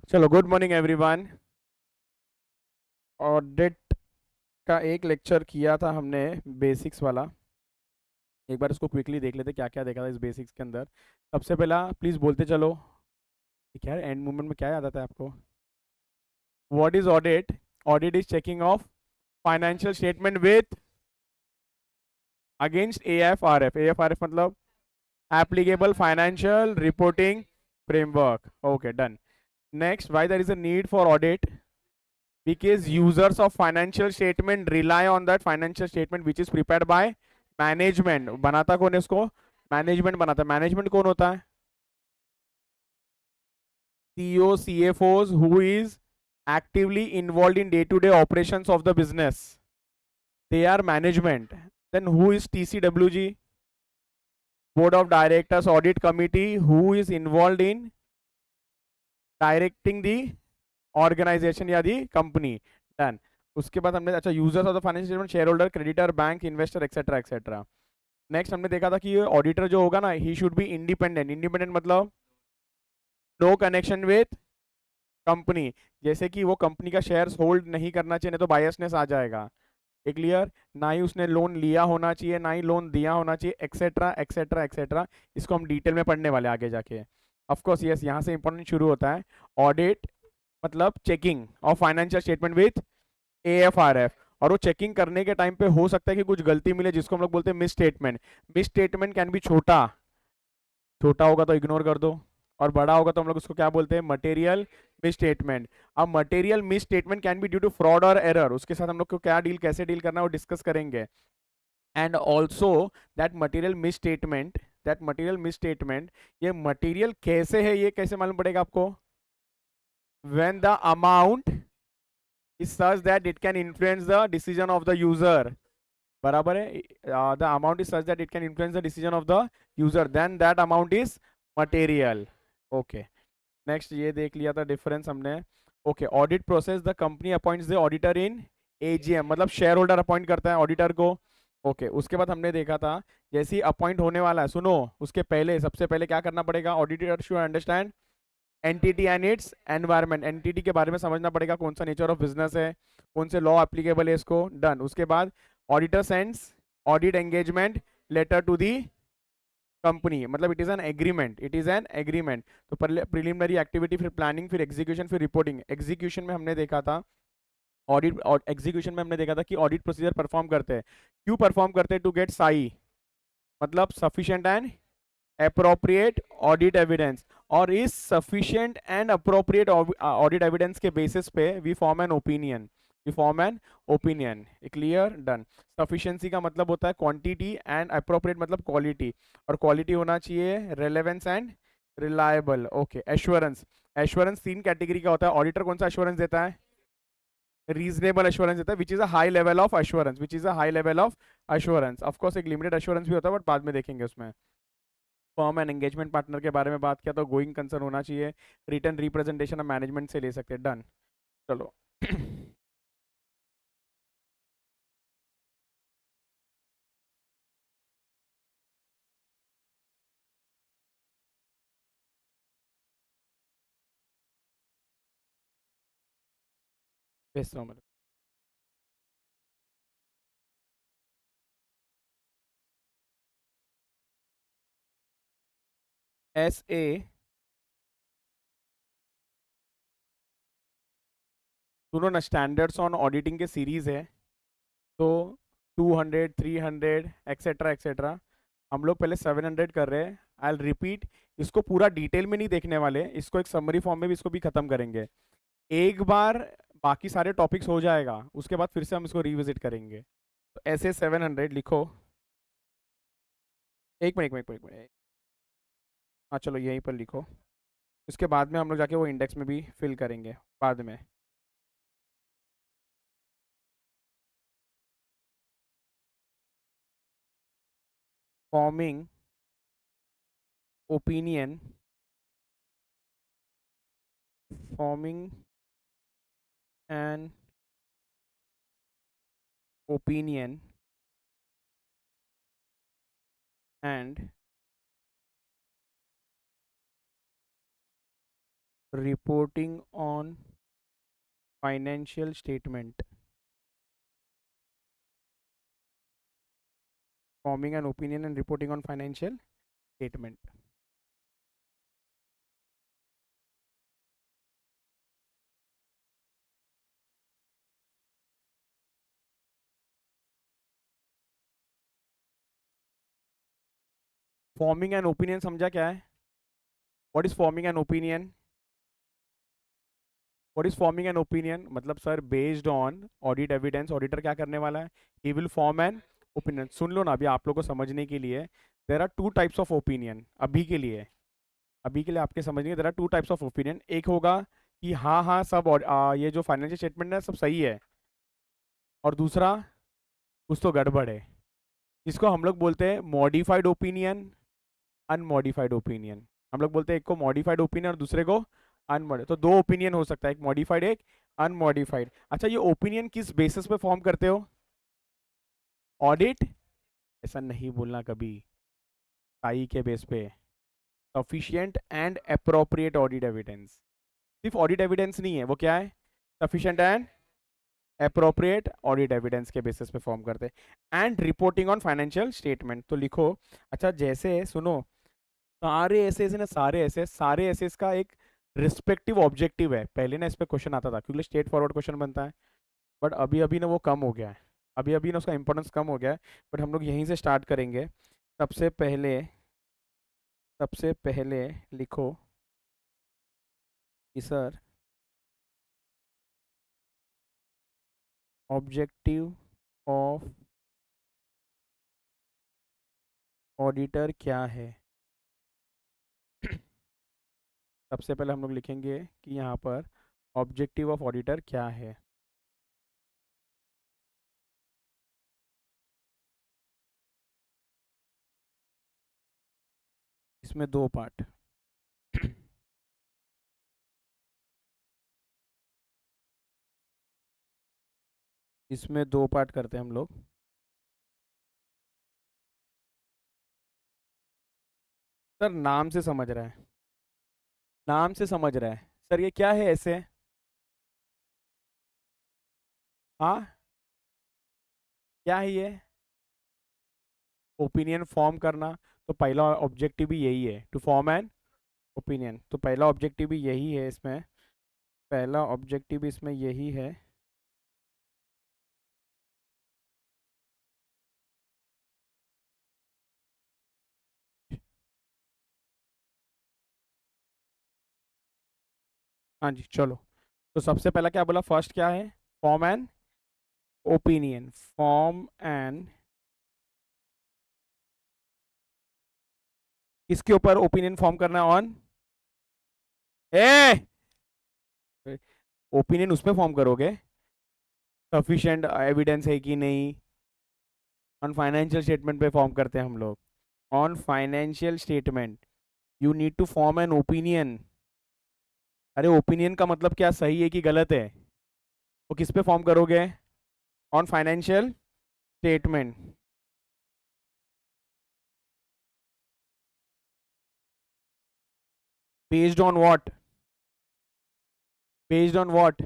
चलो, good morning everyone. Audit का एक लेक्चर किया था हमने, बेसिक्स वाला। एक बार इसको क्विकली देख लेते क्या क्या देखा था इस बेसिक्स के अंदर। सबसे पहला प्लीज बोलते चलो। ठीक है, एंड मोमेंट में क्या याद आता है आपको? What is audit? Audit is checking of financial statement with against AFRF। AFRF मतलब applicable financial reporting framework. Okay, done. Next, why there is a need for audit? Because users of financial statement rely on that financial statement which is prepared by management। बनाता कौन है इसको? Management बनाता है। Management कौन होता है? CEO, CFOs who is actively involved in day to day operations of the business, they are management। Then who is TCWG? Board of Directors Audit Committee who is involved in directing the organisation या the company. Done. उसके बाद हमने, अच्छा, users of the financial statement, share holder, creditor, bank, investor, etcetera etcetera. Next हमने देखा था कि ये ऑडिटर जो होगा ना, he should be independent. Independent मतलब नो कनेक्शन विथ कंपनी। जैसे कि वो कंपनी का शेयर्स होल्ड नहीं करना चाहिए, नहीं तो बायसनेस आ जाएगा। ये क्लियर? ना ही उसने लोन लिया होना चाहिए, ना ही लोन दिया होना चाहिए, एक्सेट्रा एक्सेट्रा एक्सेट्रा। इसको हम डिटेल में पढ़ने वाले आगे जाके। ऑफ कोर्स यस, यहाँ से इंपॉर्टेंट शुरू होता है। ऑडिट मतलब checking of financial statement with AFRF। और वो चेकिंग करने के टाइम पे हो सकता है कि कुछ गलती मिले, जिसको हम लोग बोलते हैं miss statement. Miss statement can B छोटा, छोटा होगा तो इग्नोर कर दो, और बड़ा होगा तो हम लोग उसको क्या बोलते हैं? Material misstatement. अब material misstatement can be due to fraud और एरर। उसके साथ हम लोग को क्या डील, कैसे डील करना है वो डिस्कस करेंगे। And also that material miss statement, that material miss statement, ये मटेरियल कैसे है, ये कैसे मालूम पड़ेगा आपको? When the amount is such that it can influence the decision of the user। बराबर है? The amount is such that it can influence the decision of the user, then that amount is material. Okay. Next ये देख लिया था difference हमने। Okay, audit process, the company appoints the auditor in AGM, मतलब share holder appoint करता है auditor को। Okay, उसके बाद हमने देखा था जैसे ही अपॉइंट होने वाला है, सुनो, उसके पहले सबसे पहले क्या करना पड़ेगा? Auditor should understand entity and its environment. Entity के बारे में समझना पड़ेगा, कौन सा नेचर ऑफ बिजनेस है, कौन से लॉ एप्लीकेबल है इसको। डन। उसके बाद auditor sends audit engagement letter to the company, मतलब it is an agreement, it is an agreement. तो प्रिलिमिनरी एक्टिविटी, फिर प्लानिंग, फिर एग्जीक्यूशन, फिर रिपोर्टिंग। एग्जीक्यूशन में हमने देखा था ऑडिट, और एग्जीक्यूशन में हमने देखा था कि ऑडिट प्रोसीजर परफॉर्म करते हैं। क्यों परफॉर्म करते हैं? टू गेट साई, मतलब sufficient and appropriate audit evidence। और इस sufficient and appropriate audit evidence के basis पे we form an opinion, we form an opinion। clear? done। sufficiency का मतलब होता है quantity and appropriate मतलब quality, और quality होना चाहिए relevance and reliable। okay। assurance, assurance तीन कैटेगरी का होता है। ऑडिटर कौन सा assurance देता है? रीजनेबल एश्योरेंस देता है, which is a high level of assurance, which is a high level of assurance. Of course एक लिमिटेड एश्योरेंस भी होता है, बट बाद में देखेंगे उसमें। फर्म एंड एंगेजमेंट पार्टनर के बारे में बात किया तो गोइंग कंसर्न होना चाहिए, रिटर्न रिप्रेजेंटेशन हम मैनेजमेंट से ले सकते हैं। डन। चलो। भेजता हूँ मैं। SA सुनो ना, स्टैंडर्ड्स ऑन ऑडिटिंग के सीरीज है। तो 200, 300 एक्सेट्रा एक्सेट्रा, हम लोग पहले 700 कर रहे हैं। आई विल रिपीट, इसको पूरा डिटेल में नहीं देखने वाले, इसको एक समरी फॉर्म में भी इसको भी खत्म करेंगे एक बार। बाकी सारे टॉपिक्स हो जाएगा, उसके बाद फिर से हम इसको रिविजिट करेंगे। तो ऐसे 700 लिखो। एक मिनट, एक मिनट, एक मिनट। हाँ चलो, यहीं पर लिखो। उसके बाद में हम लोग जाके वो इंडेक्स में भी फिल करेंगे बाद में। Forming opinion, forming an opinion and reporting on financial statement, forming an opinion and reporting on financial statement. Forming an opinion समझा क्या है? What is forming an opinion? What is forming an opinion मतलब sir based on audit evidence auditor क्या करने वाला है? He will form an opinion. सुन लो ना अभी आप लोग को समझने के लिए, there are two types of opinion अभी के लिए। अभी के लिए आपके समझने के there are two types of opinion. एक होगा कि हाँ हाँ सब ये जो फाइनेंशियल स्टेटमेंट है सब सही है, और दूसरा कुछ तो गड़बड़ है। इसको हम लोग बोलते हैं मॉडिफाइड ओपिनियन, अनमॉडिफाइड ओपिनियन। हम लोग बोलते हैं एक को मॉडिफाइड ओपिनियन और दूसरे को अनमॉडिफाइड। तो दो ओपिनियन हो सकता है, एक मॉडिफाइड एक अनमॉडिफाइड। अच्छा, ये ओपिनियन किस बेसिस पे फॉर्म करते हो? ऑडिट, ऐसा नहीं बोलना कभी, साई के बेस पे। Sufficient and appropriate audit evidence. सिर्फ ऑडिट एविडेंस नहीं है, वो क्या है? Sufficient and appropriate audit evidence के बेसिस पे फॉर्म करते हैं। And reporting on financial statement, तो लिखो। अच्छा जैसे सुनो, सारे एसेस ना, सारे एसेस का एक रिस्पेक्टिव ऑब्जेक्टिव है। पहले ना इस पे क्वेश्चन आता था क्योंकि स्ट्रेट फॉरवर्ड क्वेश्चन बनता है, बट अभी अभी ना वो कम हो गया है। अभी अभी ना उसका इंपॉर्टेंस कम हो गया है। बट हम लोग यहीं से स्टार्ट करेंगे। सबसे पहले सबसे पहले लिखो कि सर ऑब्जेक्टिव ऑफ ऑडिटर क्या है। सबसे पहले हम लोग लिखेंगे कि यहाँ पर ऑब्जेक्टिव ऑफ ऑडिटर क्या है। इसमें दो पार्ट। इसमें दो पार्ट करते हैं हम लोग। सर नाम से समझ रहा है, नाम से समझ रहा है सर, ये क्या है ऐसे? हाँ, क्या है ये? ओपिनियन फॉर्म करना। तो पहला ऑब्जेक्टिव भी यही है, टू फॉर्म एन ओपिनियन। तो पहला ऑब्जेक्टिव भी यही है इसमें, पहला ऑब्जेक्टिव इसमें यही है। हाँ जी चलो। तो सबसे पहला क्या बोला, फर्स्ट क्या है? Form an opinion, form an, किसके ऊपर ओपिनियन फॉर्म करना है? ऑन ए ओपिनियन उस पर फॉर्म करोगे सफिशिएंट एविडेंस है कि नहीं। ऑन फाइनेंशियल स्टेटमेंट पे फॉर्म करते हैं हम लोग। On financial statement you need to form an opinion. अरे ओपिनियन का मतलब क्या, सही है कि गलत है? वो किस पे फॉर्म करोगे? On financial statement. Based on what? Based on what?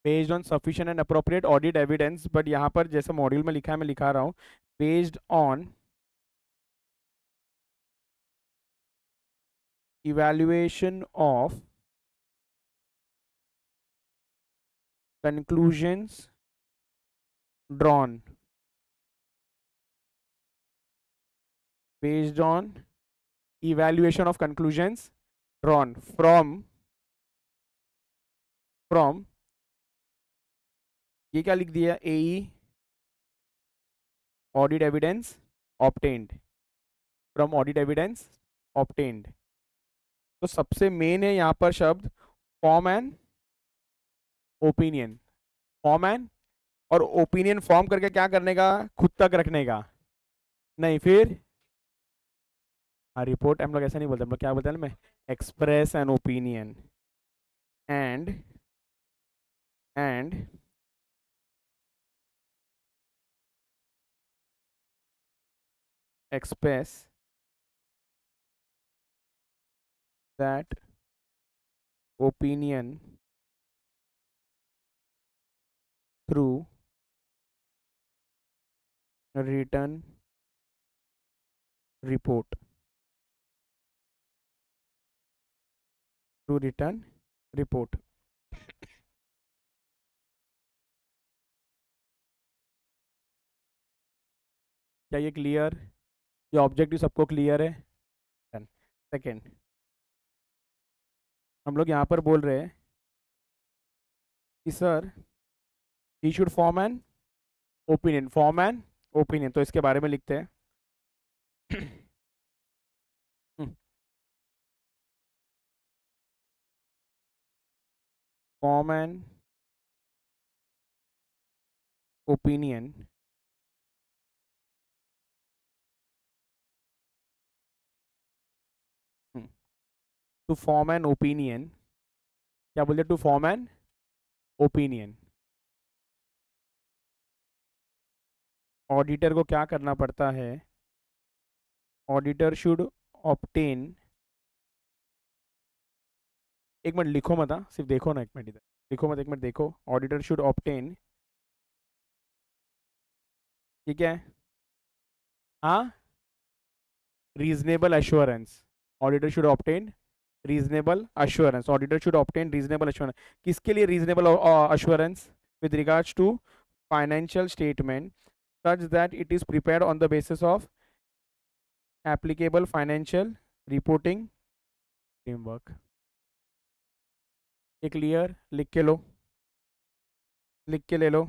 Based on sufficient and appropriate audit evidence. But यहाँ पर जैसे मॉड्यूल में लिखा है, मैं लिखा रहा हूँ based on evaluation of conclusions drawn, based on evaluation of conclusions drawn from ये क्या लिख दिया, AE audit evidence obtained, from audit evidence obtained. तो सबसे मेन है यहाँ पर शब्द form and opinion. Form and, और ओपिनियन फॉर्म करके क्या करने का? खुद तक रखने का नहीं, फिर हाँ रिपोर्ट हम लोग ऐसा नहीं बोलते, हम लोग क्या बोलते हैं ना, मैं express an opinion and express that opinion through written report, through written report. क्या ये क्लियर? ये ऑब्जेक्टिव सबको क्लियर है? सेकेंड, हम लोग यहाँ पर बोल रहे हैं कि sir he should form an opinion, form an opinion, तो इसके बारे में लिखते हैं। Form an opinion to form an opinion, क्या बोलते, to form an opinion. Auditor को क्या करना पड़ता है? ऑडिटर शुड ऑब्टेन, एक मिनट लिखो मत, हाँ सिर्फ देखो ना, एक मिनट इधर लिखो मत, एक मिनट देखो। ऑडिटर शुड ऑब्टेन, ठीक है, हाँ, reasonable assurance. Auditor should obtain reasonable assurance, auditor should obtain reasonable assurance. किसके लिए reasonable assurance? With regards to financial statement such that it is prepared on the basis of applicable financial reporting framework। ये clear? लिख के लो, लिख के ले लो।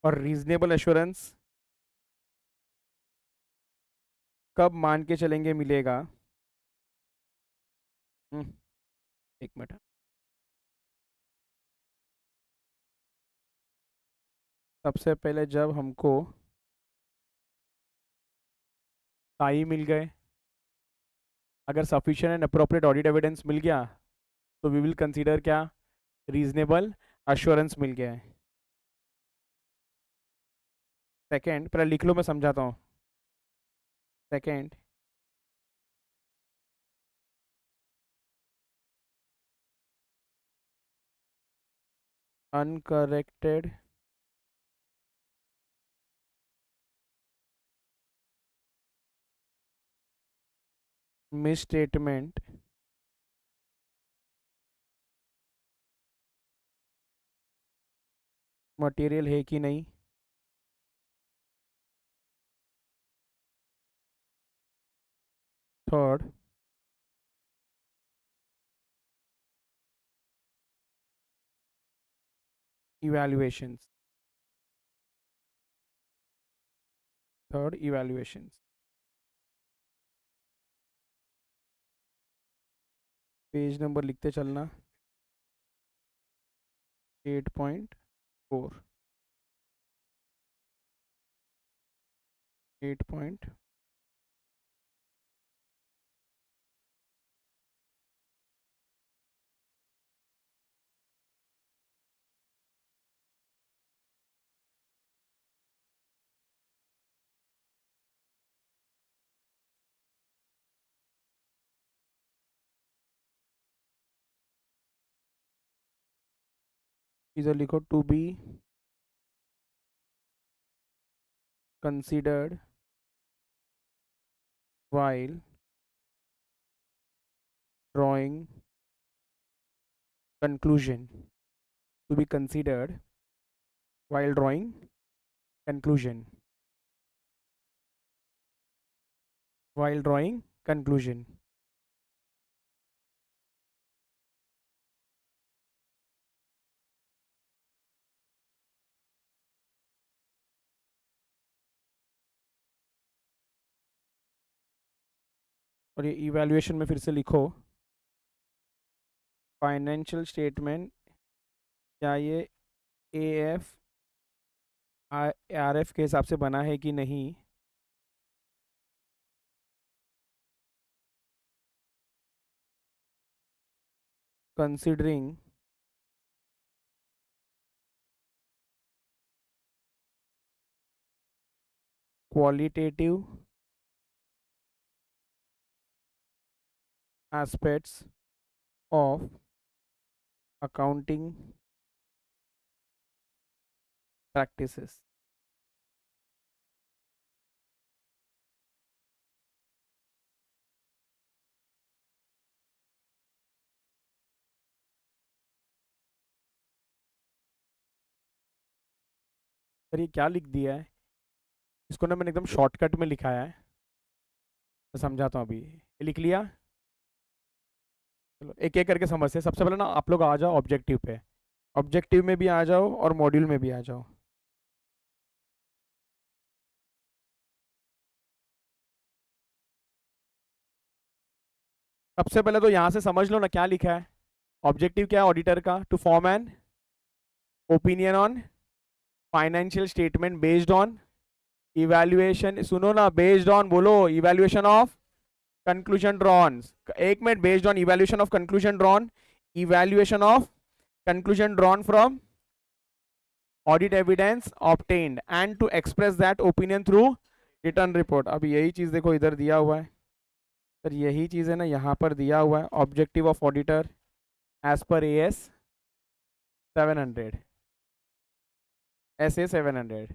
और reasonable assurance कब मान के चलेंगे मिलेगा? एक मिनट, सबसे पहले जब हमको साई मिल गए, अगर sufficient and appropriate audit evidence मिल गया, तो वी विल कंसीडर क्या? रीजनेबल अश्योरेंस मिल गया है। सेकेंड, पहले लिख लो, मैं समझाता हूँ। सेकेंड, अनकरेक्टेड मिसस्टेटमेंट मटेरियल है कि नहीं? Third, evaluations, third evaluations. Page number लिखते चलना, 8.4, 8. इधर लिखो, to be considered while drawing conclusion, to be considered while drawing conclusion, while drawing conclusion। और ये इवैल्यूएशन में फिर से लिखो, फाइनेंशियल स्टेटमेंट क्या ये एएफ आरएफ के हिसाब से बना है कि नहीं, considering qualitative aspects of accounting practices. Sir ये क्या लिख दिया है, इसको ना मैंने एकदम शॉर्टकट में लिखा है, मैं समझाता हूँ अभी। ये लिख लिया, चलो एक एक करके समझते हैं। सबसे पहले ना आप लोग आ जाओ ऑब्जेक्टिव पे, ऑब्जेक्टिव में भी आ जाओ और मॉड्यूल में भी आ जाओ। सबसे पहले तो यहाँ से समझ लो ना क्या लिखा है। ऑब्जेक्टिव क्या है ऑडिटर का? To form an opinion on financial statement based on evaluation, सुनो ना, बेस्ड ऑन बोलो, इवैल्यूएशन ऑफ कंक्लूजन ड्रॉन, एक minute, based on evaluation of conclusion drawn, evaluation of conclusion drawn from audit evidence obtained and to express that opinion through written report. अब यही चीज देखो इधर दिया हुआ है सर, यही चीज है ना यहाँ पर दिया हुआ है, objective of auditor as per AS 700, SA 700,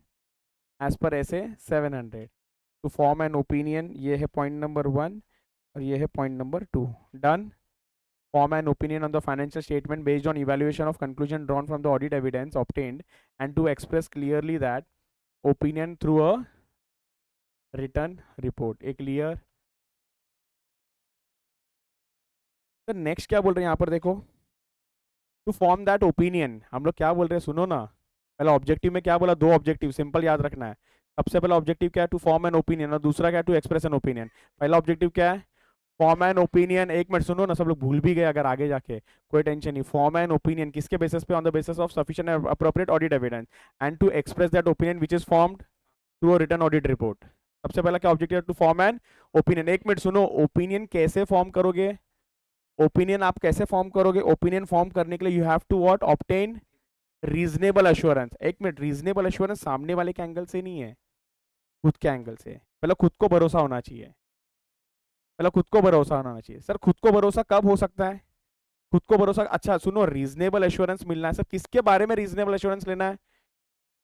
as per SA 700 to form an opinion. ये है पॉइंट नंबर 1 और ये है point number 2। Done. Form an opinion on the financial statement based on evaluation of conclusion drawn from the audit evidence obtained and to express clearly that opinion through a written report। एक clear। तो next क्या बोल रहे हैं यहाँ पर देखो, to form that opinion. हम लोग क्या बोल रहे हैं सुनो ना, पहला ऑब्जेक्टिव में क्या बोला, दो ऑब्जेक्टिव सिंपल याद रखना है। सबसे पहला ऑब्जेक्टिव क्या है? टू फॉर्म एन ओपिनियन, और दूसरा क्या है? To express an opinion. पहला ऑब्जेक्टिव क्या है? Form an opinion. एक मिनट सुनो ना, सब लोग भूल भी गए अगर आगे जाके, कोई टेंशन नहीं। फॉर्म एन ओपिनियन किसके बेसिस पे? On the basis of sufficient appropriate audit evidence and to express that opinion which is formed through a written audit report. सबसे पहला क्या ऑब्जेक्टिव है? To form an opinion. एक minute सुनो, opinion कैसे form करोगे? ओपिनियन आप कैसे फॉर्म करोगे? ओपिनियन फॉर्म करने के लिए you have to what? Obtain reasonable assurance. एक मिनट, रीजनेबल एश्योरेंस सामने वाले के एंगल से नहीं है, खुद के एंगल से। पहले खुद को भरोसा होना चाहिए, पहले खुद को भरोसा होना चाहिए। सर खुद को भरोसा कब हो सकता है? खुद को भरोसा, अच्छा सुनो, रीजनेबल एश्योरेंस मिलना है। सर किसके बारे में रीजनेबल एश्योरेंस लेना है?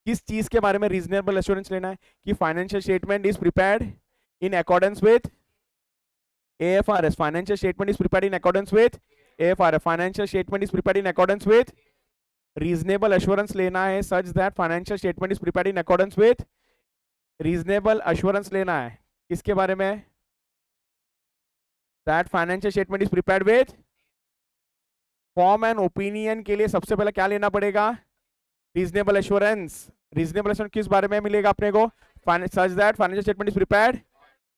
किस चीज के बारे में रीजनेबल एश्योरेंस लेना है? कि financial statement is prepared in accordance with AFRS। Financial statement is prepared in accordance with AFRS। Financial statement is prepared in accordance with, reasonable assurance लेना है such that financial statement is prepared in accordance with, reasonable assurance लेना है किसके बारे में? That financial statement is prepared with. Form and opinion के लिए सबसे पहले क्या लेना पड़ेगा? Reasonable assurance. रीजनेबल एश्योरेंस किस बारे में मिलेगा अपने को? Such that financial statement is prepared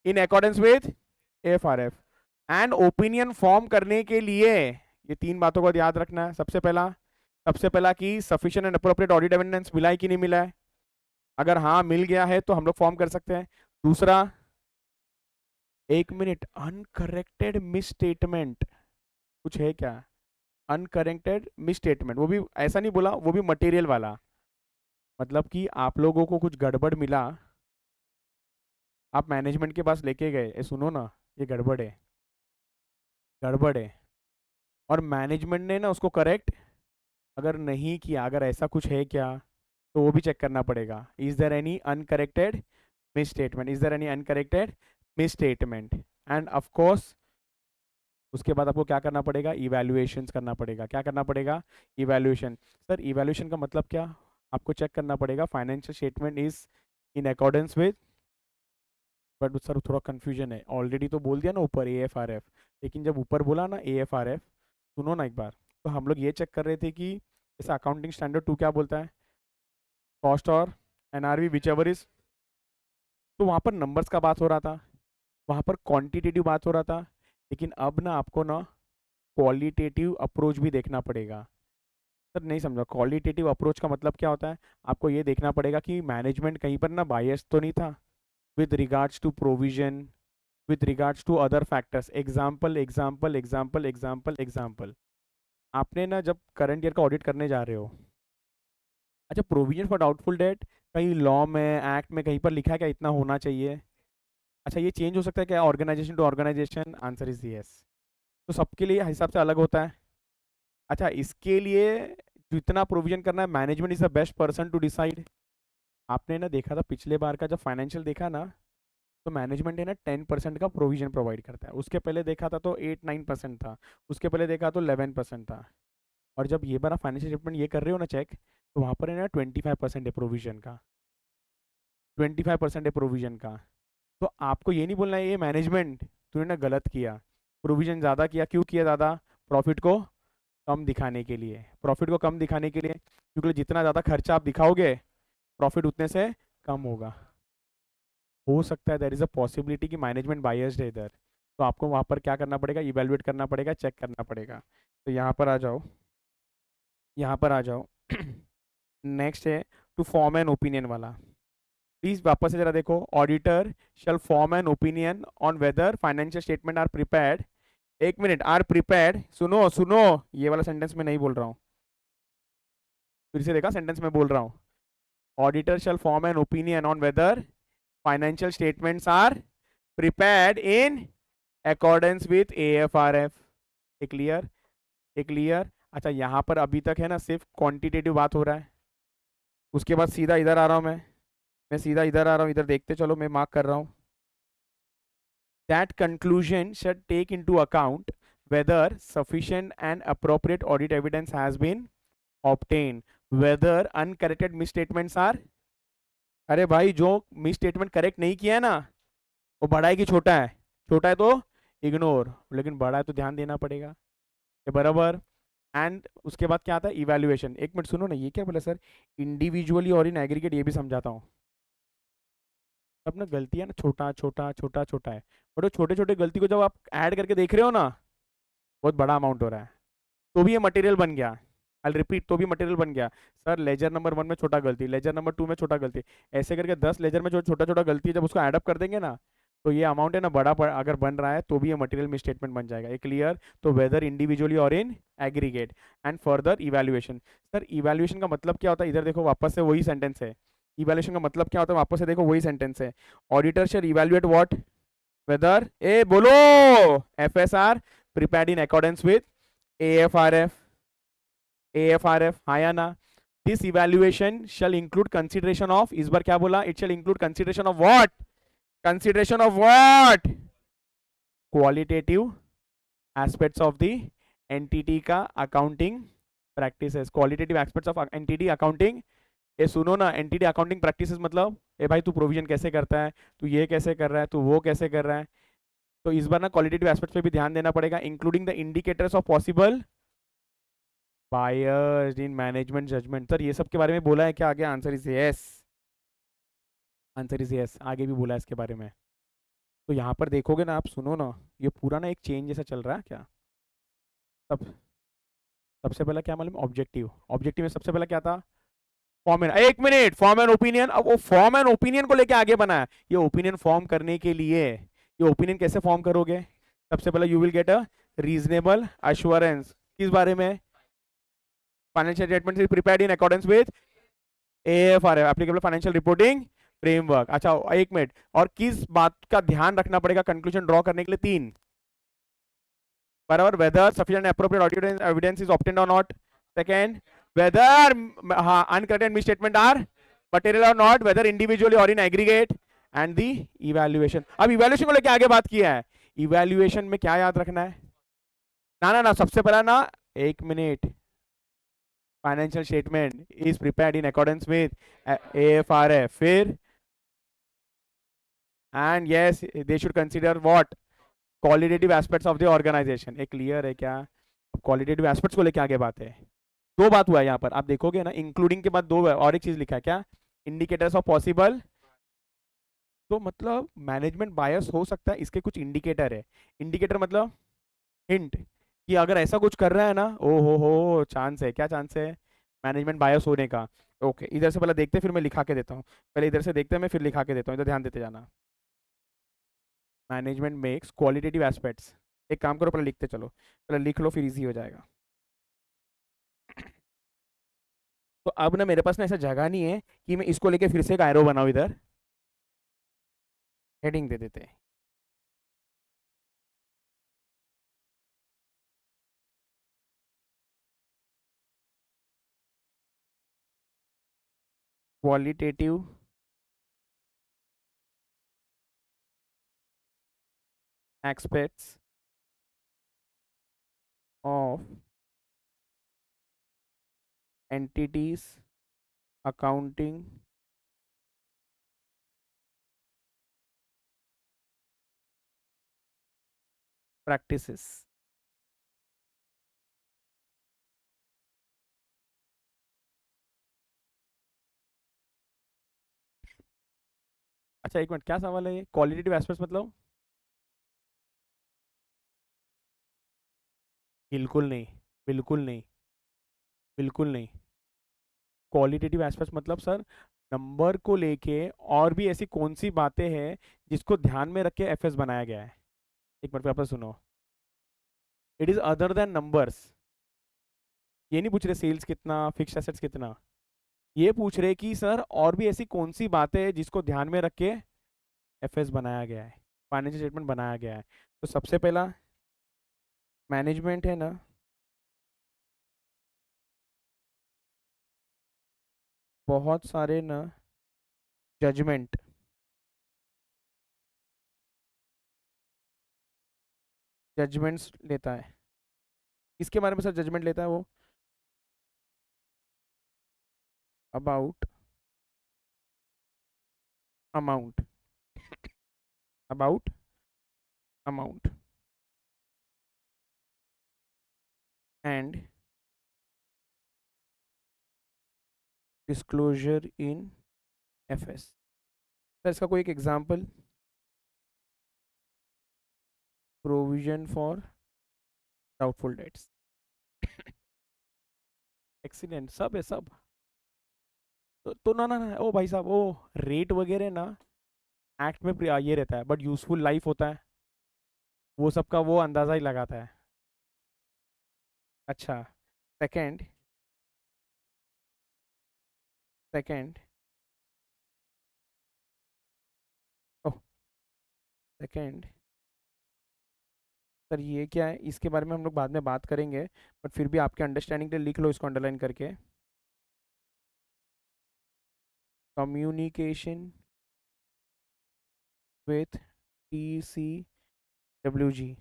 in accordance with AFRF। And opinion form करने के लिए ये तीन बातों को याद रखना है। सबसे पहला कि sufficient and appropriate audit evidence मिला है कि नहीं मिला है? अगर हाँ मिल गया है तो हम लोग फॉर्म कर सकते हैं। दूसरा, एक मिनट, अनकरेक्टेड मिस स्टेटमेंट कुछ है क्या? अनकरेक्टेड मिस स्टेटमेंट, वो भी ऐसा नहीं बोला, वो भी मटेरियल वाला, मतलब कि आप लोगों को कुछ गड़बड़ मिला, आप मैनेजमेंट के पास लेके गए, ए सुनो ना, ये गड़बड़ है, गड़बड़ है, और मैनेजमेंट ने ना उसको करेक्ट अगर नहीं किया, अगर ऐसा कुछ है क्या, तो वो भी चेक करना पड़ेगा। Is there any uncorrected misstatement? Is there any uncorrected misstatement? And of course उसके बाद आपको क्या करना पड़ेगा? इवैल्यूएशन करना पड़ेगा। क्या करना पड़ेगा? इवैल्यूएशन। सर इवैल्यूएशन का मतलब क्या? आपको चेक करना पड़ेगा financial statement is in accordance with, but sir थोड़ा कंफ्यूजन है, ऑलरेडी तो बोल दिया ना ऊपर AFRF, लेकिन जब ऊपर बोला ना AFRF, सुनो ना एक बार, तो हम लोग ये चेक कर रहे थे कि जैसे अकाउंटिंग स्टैंडर्ड 2 क्या बोलता है? कॉस्ट और NRV विच एवर इज, तो वहाँ पर नंबर्स का बात हो रहा था, वहाँ पर क्वांटिटेटिव बात हो रहा था, लेकिन अब ना आपको ना क्वालिटेटिव अप्रोच भी देखना पड़ेगा। सर नहीं समझा, क्वालिटेटिव अप्रोच का मतलब क्या होता है? आपको ये देखना पड़ेगा कि मैनेजमेंट कहीं पर ना बायस तो नहीं था with regards to provision, with regards to other factors। Example, आपने ना जब करंट ईयर का ऑडिट करने जा रहे हो, अच्छा प्रोविजन फॉर डाउटफुल डेट कहीं लॉ में, एक्ट में कहीं पर लिखा है क्या इतना होना चाहिए? अच्छा, ये चेंज हो सकता है क्या organisation to organisation? Answer is yes. तो सबके लिए हिसाब से अलग होता है। अच्छा, इसके लिए जितना प्रोविजन करना है, management is the best person to decide. आपने ना देखा था पिछले बार का जब फाइनेंशियल देखा ना, तो मैनेजमेंट है ना 10% का प्रोविजन प्रोवाइड करता है। उसके पहले देखा था तो 8-9% था। उसके पहले देखा तो 11% था। और जब ये बार आप फाइनेंशियल स्टेटमेंट ये कर रहे हो ना चेक, तो वहाँ पर है ना 25% है प्रोविजन का। 25% है प्रोविजन का। तो आपको ये नहीं बोलना है ये मैनेजमेंट तूने ना गलत किया, प्रोविजन ज़्यादा किया। क्यों किया ज़्यादा? प्रॉफिट को कम दिखाने के लिए। प्रॉफिट को कम दिखाने के लिए, क्योंकि जितना ज़्यादा खर्चा आप दिखाओगे, प्रॉफिट उतने से कम होगा। हो सकता है देयर इज़ अ पॉसिबिलिटी कि मैनेजमेंट बायस्ड है इधर। तो आपको वहाँ पर क्या करना पड़ेगा? इवेलुएट करना पड़ेगा, चेक करना पड़ेगा। तो यहाँ पर आ जाओ, यहाँ पर आ जाओ। नेक्स्ट है टू फॉर्म एन ओपिनियन वाला। प्लीज वापस से जरा देखो। Auditor shall form an opinion on whether financial statement are prepared. एक मिनट, आर प्रिपेयर्ड, सुनो सुनो, ये वाला सेंटेंस में नहीं बोल रहा हूँ। फिर से देखा, सेंटेंस में बोल रहा हूँ। Auditor shall form an opinion on whether financial statements are prepared in accordance with AFRF। ए क्लियर? ए क्लियर? अच्छा, यहाँ पर अभी तक है ना सिर्फ क्वांटिटेटिव बात हो रहा है। उसके बाद सीधा इधर आ रहा हूँ मैं सीधा इधर आ रहा हूँ, इधर देखते चलो, मैं मार्क कर रहा हूँ। That conclusion should take into account whether sufficient and appropriate audit evidence has been obtained, whether uncorrected misstatements are। अरे भाई, जो मिसस्टेटमेंट करेक्ट नहीं किया है ना, वो बड़ा है कि छोटा है? छोटा है तो इग्नोर, लेकिन बड़ा है तो ध्यान देना पड़ेगा। ये बराबर। एंड उसके बाद क्या आता है? इवैल्यूएशन। एक मिनट सुनो ना, ये क्या बोला सर? इंडिविजुअली और इन एग्रीगेट, ये भी समझाता हूँ। अब ना गलतियां ना छोटा छोटा छोटा छोटा है, और वो छोटे छोटे गलती को जब आप ऐड करके देख रहे हो ना, बहुत बड़ा अमाउंट हो रहा है, तो भी ये मटेरियल बन गया। आई रिपीट, तो भी मटेरियल बन गया। सर लेजर नंबर 1 में छोटा गलती, लेजर नंबर 2 में छोटा गलती, ऐसे करके 10 लेजर में जो छोटा छोटा गलती है, जब उसको एडअप कर देंगे ना, तो ये अमाउंट है ना अगर बन रहा है तो भी ये मटेरियल मिस स्टेटमेंट बन जाएगा। एक क्लियर? तो वेदर इंडिविजुअली और in aggregate. And further evaluation. Sir evaluation का मतलब क्या होता है? इधर देखो, वापस से वही सेंटेंस है। इवैल्यूएशन का मतलब क्या होता है? वापस से देखो, वही सेंटेंस है। Auditor shall evaluate what? Whether, ए बोलो, FSR prepared in accordance with AFRF। AFRF, हाँ या ना? This evaluation shall include consideration of, इस बार क्या बोला? It shall include consideration of what? Consideration of what? Qualitative aspects of the entity का accounting practices। Qualitative aspects of entity accounting। ये सुनो ना, एंटिटी अकाउंटिंग प्रैक्टिसेस मतलब, ए भाई तू प्रोविजन कैसे करता है, तू ये कैसे कर रहा है, तू वो कैसे कर रहा है। तो इस बार ना क्वालिटेटिव एस्पेक्ट्स पे भी ध्यान देना पड़ेगा, including the indicators of possible biases in management judgement. Sir ये सब के बारे में बोला है क्या आगे? Answer is yes. Answer is yes, आगे भी बोला है इसके बारे में। तो यहाँ पर देखोगे ना आप, सुनो ना, ये पूरा ना एक चेंज जैसा चल रहा है क्या। सब सबसे पहला क्या मालूम? ऑब्जेक्टिव। ऑब्जेक्टिव में सबसे पहला क्या था? फॉर्म एन, एक मिनट, फॉर्म एन ओपिनियन। अब वो फॉर्म एन ओपिनियन को लेके आगे बना है। ये ओपिनियन फॉर्म करने के लिए, ये ओपिनियन कैसे फॉर्म करोगे? सबसे पहले you will get a reasonable assurance. किस बारे में? Financial statement is prepared in accordance with AFRF, applicable financial reporting framework. अच्छा एक मिनट, और किस बात का ध्यान रखना पड़ेगा कंक्लूजन ड्रॉ करने के लिए? 3 बराबर। Whether sufficient appropriate audit evidence is obtained और नॉट। सेकंड, वेदर हाँ अनकरेक्टेड मिसस्टेटमेंट आर मटेरियल और नॉट, वेदर इंडिविजुअली और in aggregate. And the evaluation. अब इवैल्यूएशन को लेके आगे बात किया है। इवैल्यूएशन में क्या याद रखना है? ना ना ना, सबसे पहला ना, एक minute, financial statement is prepared in accordance with AFRF। फिर and yes they should consider what? Qualitative aspects of the organisation. एक क्लियर है क्या? अब क्वालिटेटिव एस्पेक्ट्स को लेके आगे बात है। दो बात हुआ है यहाँ पर, आप देखोगे ना, इंक्लूडिंग के बाद दो और एक चीज लिखा है क्या? Indicators of possible. तो मतलब मैनेजमेंट बायस हो सकता है, इसके कुछ इंडिकेटर है। इंडिकेटर मतलब हिंट, कि अगर ऐसा कुछ कर रहा है ना, ओ हो, चांस है। क्या चांस है? मैनेजमेंट बायस होने का। ओके, इधर से पहले देखते हैं, फिर मैं लिखा के देता हूँ। पहले इधर से देखते हैं, मैं फिर लिखा के देता हूँ, इधर ध्यान देते जाना। Management makes qualitative aspects. एक काम करो, पहले लिखते चलो, पहले लिख लो, फिर इजी हो जाएगा। तो अब ना मेरे पास ना ऐसा जगह नहीं है कि मैं इसको लेके फिर से एक एरो बनाऊं इधर। हेडिंग दे देते हैं। Qualitative aspects of entities accounting practices. अच्छा एक मिनट, क्या सवाल है ये? क्वालिटेटिव एस्पेक्ट्स मतलब? बिल्कुल नहीं, बिल्कुल नहीं, बिल्कुल नहीं। क्वालिटेटिव एस्पेक्ट्स मतलब सर, नंबर को लेके और भी ऐसी कौन सी बातें हैं जिसको ध्यान में रख के एफएस बनाया गया है। एक मिनट वापस सुनो। It is other than numbers. ये नहीं पूछ रहे सेल्स कितना, फिक्स्ड एसेट्स कितना। ये पूछ रहे कि सर और भी ऐसी कौन सी बातें हैं जिसको ध्यान में रख के एफएस बनाया गया है, फाइनेंशियल स्टेटमेंट बनाया गया है। तो सबसे पहला मैनेजमेंट है ना, बहुत सारे ना जजमेंट, जजमेंट्स लेता है। किसके बारे में सर जजमेंट लेता है वो? About amount, about amount and disclosure in FS. Sir इसका कोई एक example? Provision for doubtful debts. Accident सब है सब। तो ना ना ना, ओ भाई साहब, ओ रेट वगैरह ना एक्ट में ये रहता है, बट यूजफुल लाइफ होता है, वो सबका वो अंदाजा ही लगाता है। अच्छा। सेकंड, सेकंड, ओह, सेकंड। सर ये क्या है, इसके बारे में हम लोग बाद में बात करेंगे, बट फिर भी आपके अंडरस्टैंडिंग के लिए लिख लो इसको अंडरलाइन करके। Communication with TCWG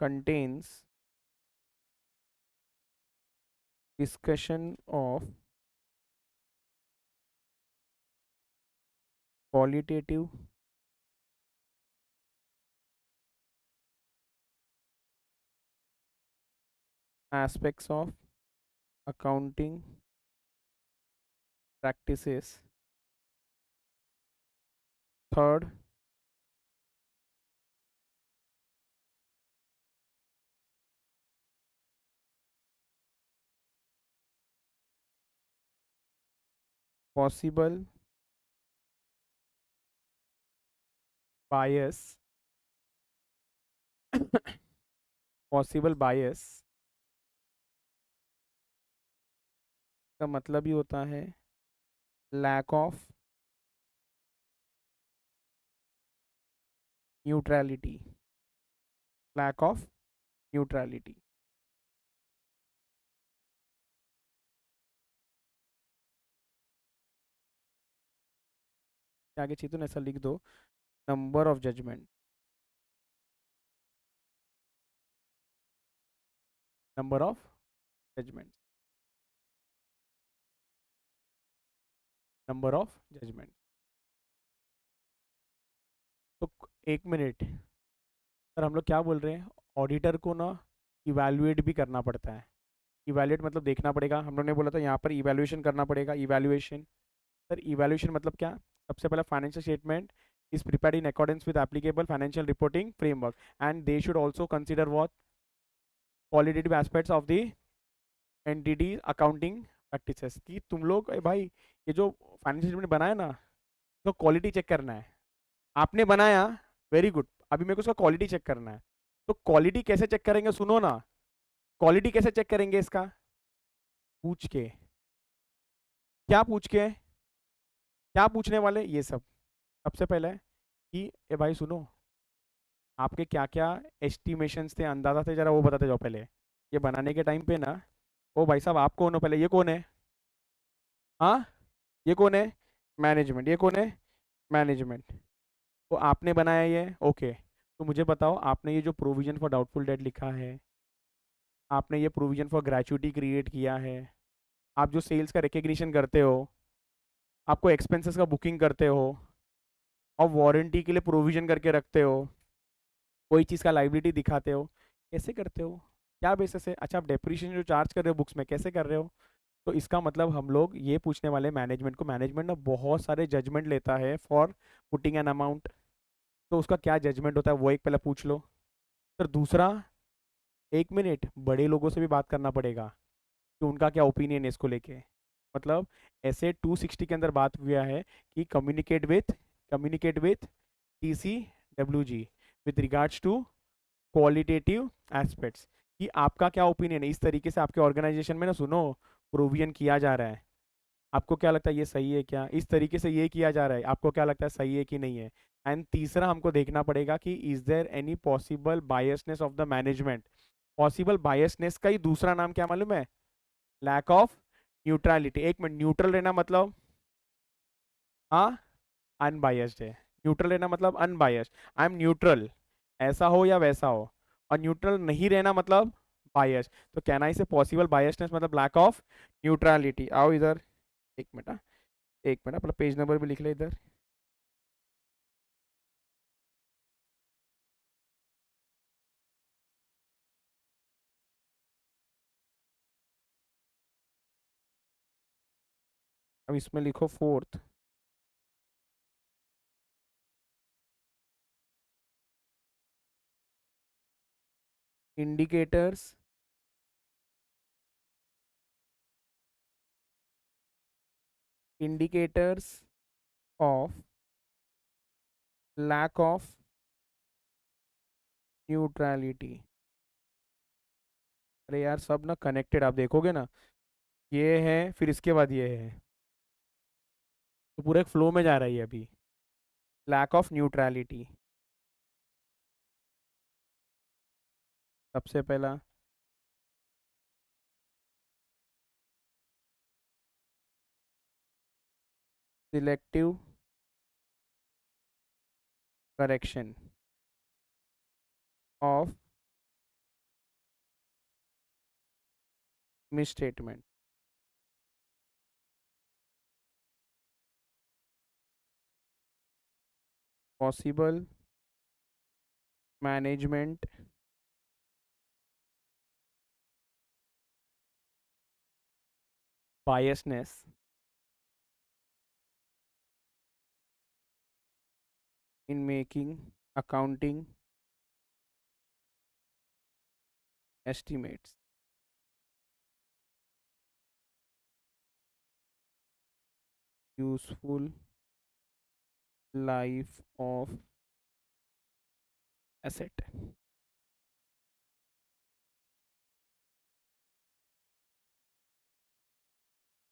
contains discussion of qualitative aspects of accounting practices. Third, possible bias, possible bias का मतलब ही होता है lack of neutrality, lack of neutrality। आगे चाहिए तो ऐसा लिख दो, number of judgement, number of judgement, number of judgement. तो एक मिनट सर, हम लोग क्या बोल रहे हैं? ऑडिटर को ना इवैल्यूएट भी करना पड़ता है। इवैल्यूएट मतलब देखना पड़ेगा, हम लोग ने बोला था यहाँ पर इवैल्यूएशन करना पड़ेगा, इवैल्यूएशन। सर इवैल्यूएशन मतलब क्या? सबसे पहला financial statement is prepared in accordance with applicable financial reporting framework, and they should also consider what qualitative aspects of the entity accounting practices। कि तुम लोग भाई ये जो फाइनेंशियल स्टेटमेंट बनाया ना, तो क्वालिटी चेक करना है। आपने बनाया, वेरी गुड, अभी मेरे को उसका क्वालिटी चेक करना है। तो क्वालिटी कैसे चेक करेंगे, सुनो ना, क्वालिटी कैसे चेक करेंगे इसका, पूछ के, क्या पूछ के, क्या पूछने वाले ये सब। सबसे पहले कि ए भाई सुनो, आपके क्या क्या एस्टिमेशंस थे, अंदाजा थे, जरा वो बताते जाओ पहले। ये बनाने के टाइम पे ना, ओ भाई साहब आप कौन हो पहले, ये कौन है, हाँ ये कौन है, मैनेजमेंट, ये कौन है, मैनेजमेंट। तो आपने बनाया ये, ओके। तो मुझे बताओ, आपने ये जो प्रोविजन फॉर डाउटफुल डेट लिखा है, आपने ये प्रोविजन फॉर ग्रेचुइटी क्रिएट किया है, आप जो सेल्स का रिकग्निशन करते हो, आपको एक्सपेंसेस का बुकिंग करते हो, और वारंटी के लिए प्रोविजन करके रखते हो, कोई चीज़ का लाइबिलिटी दिखाते हो, कैसे करते हो, क्या बेसिस है, अच्छा आप डेप्रिसिएशन जो चार्ज कर रहे हो बुक्स में कैसे कर रहे हो। तो इसका मतलब हम लोग ये पूछने वाले मैनेजमेंट को, मैनेजमेंट ना बहुत सारे जजमेंट लेता है फॉर पुटिंग एन अमाउंट, तो उसका क्या जजमेंट होता है वो एक पहले पूछ लो। फिर दूसरा, एक मिनट बड़े लोगों से भी बात करना पड़ेगा कि उनका क्या ओपिनियन है इसको लेके। मतलब ऐसे 260 के अंदर बात हुआ है कि communicate with TCWG with regards to qualitative aspects, कि आपका क्या ओपिनियन है, इस तरीके से आपके ऑर्गेनाइजेशन में ना सुनो प्रोविजन किया जा रहा है, आपको क्या लगता है ये सही है क्या, इस तरीके से ये किया जा रहा है, आपको क्या लगता है सही है कि नहीं है। एंड तीसरा हमको देखना पड़ेगा कि is there any possible biasness of the management. Possible biasness का ही दूसरा नाम क्या मालूम है, लैक ऑफ न्यूट्रलिटी। एक मिनट, न्यूट्रल रहना मतलब, हाँ अनबायस्ड है, न्यूट्रल रहना मतलब अनबायस्ड, आई एम न्यूट्रल, ऐसा हो या वैसा हो। और न्यूट्रल नहीं रहना मतलब बायस। तो कहना इसे पॉसिबल बायसनेस मतलब लैक ऑफ न्यूट्रलिटी। आओ इधर, एक मिनट हाँ, एक मिनट अपना पेज नंबर भी लिख ले इधर। अब इसमें लिखो fourth, indicators indicators of lack of neutrality. अरे यार सब ना कनेक्टेड, आप देखोगे ना, ये है फिर इसके बाद ये है, तो पूरा एक फ्लो में जा रही है अभी। लैक ऑफ न्यूट्रलिटी सबसे पहला, selective correction of misstatement, possible management biasness in making accounting estimates, useful life of asset,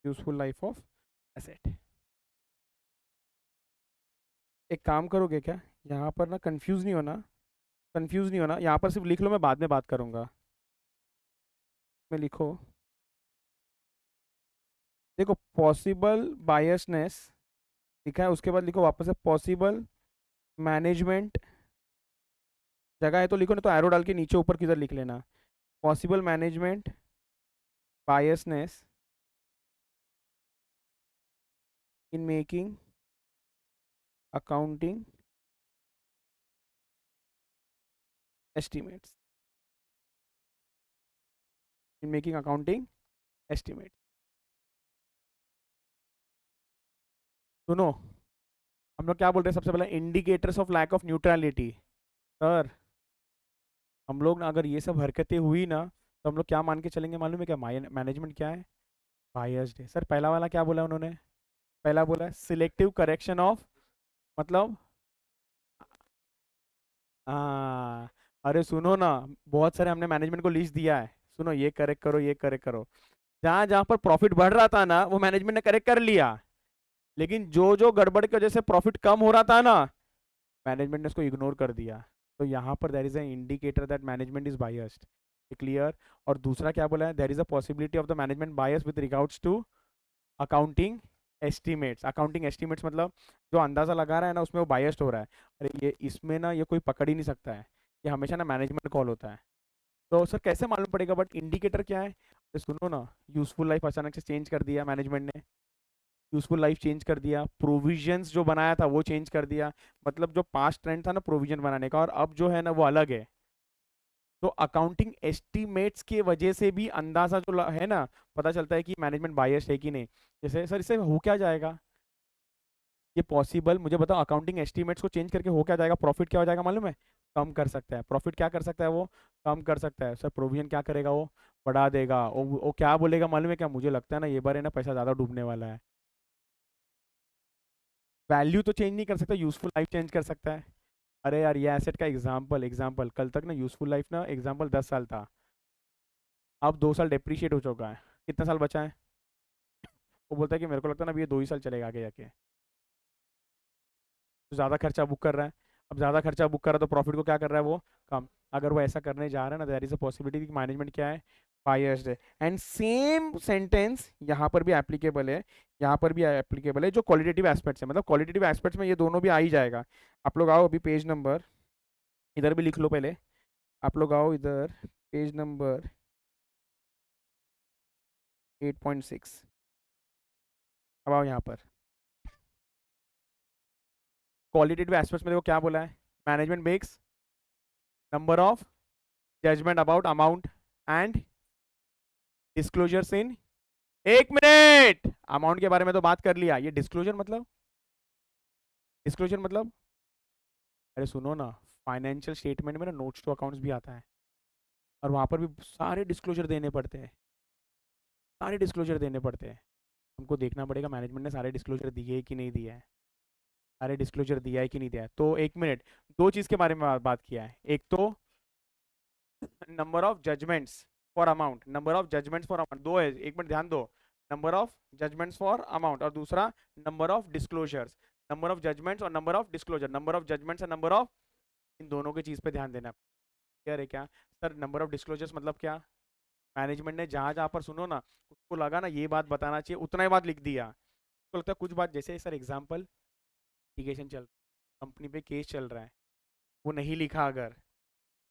useful life of asset. एक काम करोगे क्या, यहाँ पर ना कंफ्यूज नहीं होना, कंफ्यूज नहीं होना, यहाँ पर सिर्फ लिख लो, मैं बाद में बात करूँगा। में लिखो, देखो पॉसिबल बायसनेस लिखा है, उसके बाद लिखो वापस से पॉसिबल मैनेजमेंट, जगह है तो लिखो, नहीं तो एरो डाल के नीचे ऊपर किधर लिख लेना, possible management biasness in making accounting estimates, in making accounting estimate. सुनो, हम लोग क्या बोल रहे हैं, सबसे पहले indicators of lack of neutrality. Sir हम लोग ना अगर ये सब हरकतें हुई ना, तो हम लोग क्या मान के चलेंगे मालूम है क्या, मैनेजमेंट क्या है, बायस्ड है। सर पहला वाला क्या बोला उन्होंने, पहला बोला सिलेक्टिव करेक्शन ऑफ, मतलब हाँ, अरे सुनो ना, बहुत सारे हमने मैनेजमेंट को लिस्ट दिया है, सुनो ये करेक्ट करो, ये करेक्ट करो। जहां जहां पर प्रॉफिट बढ़ रहा था ना, वो मैनेजमेंट ने करेक्ट कर लिया। लेकिन जो जो गड़बड़ की वजह से प्रॉफिट कम हो रहा था ना, मैनेजमेंट ने उसको इग्नोर कर दिया। तो यहाँ पर there is an indicator that management is biased. Clear. और दूसरा क्या बोला है, there is a possibility of the management bias with regards to accounting estimates. Accounting estimates मतलब जो अंदाजा लगा रहा है ना, उसमें वो बायस्ड हो रहा है। अरे ये इसमें ना ये कोई पकड़ ही नहीं सकता है, ये हमेशा ना मैनेजमेंट कॉल होता है। तो सर कैसे मालूम पड़ेगा, बट इंडिकेटर क्या है? तो सुनो ना, यूजफुल लाइफ अचानक से चेंज कर दिया मैनेजमेंट ने, यूजफुल लाइफ चेंज कर दिया, प्रोविजंस जो बनाया था वो चेंज कर दिया। मतलब जो पास्ट ट्रेंड था ना प्रोविजन बनाने का, और अब जो है ना वो अलग है। तो अकाउंटिंग एस्टिमेट्स की वजह से भी अंदाजा जो है ना, पता चलता है कि मैनेजमेंट बायस्ड है कि नहीं। जैसे सर इससे हो क्या जाएगा, ये पॉसिबल मुझे बताओ, अकाउंटिंग एस्टिमेट्स को चेंज करके हो क्या जाएगा, प्रॉफिट क्या हो जाएगा मालूम है? कम कर सकता है। प्रॉफिट क्या कर सकता है वो? कम कर सकता है। सर प्रोविजन क्या करेगा वो? बढ़ा देगा। वो क्या बोलेगा मालूम है क्या, मुझे लगता है ना ये बार है ना पैसा ज़्यादा डूबने वाला है। वैल्यू तो चेंज नहीं कर सकता, यूजफुल लाइफ चेंज कर सकता है। अरे यार ये एसेट का एग्जाम्पल एग्जाम्पल कल तक ना यूजफुल लाइफ ना एग्जाम्पल 10 साल था, अब 2 साल डेप्रिशिएट हो चुका है, कितना साल बचा है? वो बोलता है कि मेरे को लगता है ना अभी ये 2 ही साल चलेगा आगे जाके। तो ज़्यादा खर्चा बुक कर रहा है। अब ज़्यादा खर्चा बुक कर रहा है तो प्रॉफिट को क्या कर रहा है वो? कम। अगर वो ऐसा करने जा रहा है ना, देयर इज अ पॉसिबिलिटी कि मैनेजमेंट क्या है, बायस्ड है। एंड सेम सेंटेंस यहाँ पर भी एप्लीकेबल है, यहाँ पर भी एप्लीकेबल है, जो क्वालिटेटिव एस्पेक्ट्स है। मतलब क्वालिटेटिव एस्पेक्ट्स में ये दोनों भी आ ही जाएगा। आप लोग आओ अभी पेज नंबर, इधर भी लिख लो पहले। आप लोग आओ इधर, पेज नंबर 8.6। अब आओ यहाँ पर, क्वालिटेटिव एस्पेक्ट्स में देखो क्या बोला है, management makes number of judgement about amount and disclosures in. एक मिनट, अमाउंट के बारे में तो बात कर लिया, ये डिस्क्लोजर मतलब? डिस्क्लोजर मतलब, अरे सुनो ना, फाइनेंशियल स्टेटमेंट में ना नोट्स टू अकाउंट्स भी आता है, और वहां पर भी सारे डिस्क्लोजर देने पड़ते हैं, सारे डिस्क्लोजर देने पड़ते हैं। हमको देखना पड़ेगा मैनेजमेंट ने सारे डिस्क्लोजर दिए कि नहीं दिया है, सारे डिस्क्लोजर दिया है कि नहीं दिया है। तो एक मिनट, दो चीज के बारे में बात किया है, एक तो number of judgments for amount, number of judgments for amount दो है, एक मिनट ध्यान दो। Number of judgments for amount और दूसरा number of disclosures. Number of judgments और number of disclosure, number of judgments और नंबर ऑफ, इन दोनों की चीज पे ध्यान देना। क्लियर है क्या? सर नंबर ऑफ डिस्क्लोजर्स मतलब क्या? मैनेजमेंट ने जहां जहां पर सुनो ना, उसको लगा ना ये बात बताना चाहिए, उतना ही बात लिख दिया। उसको लगता है कुछ बात, जैसे सर एग्जाम्पल, लिटिगेशन चल, कंपनी पे केस चल रहा है, वो नहीं लिखा अगर,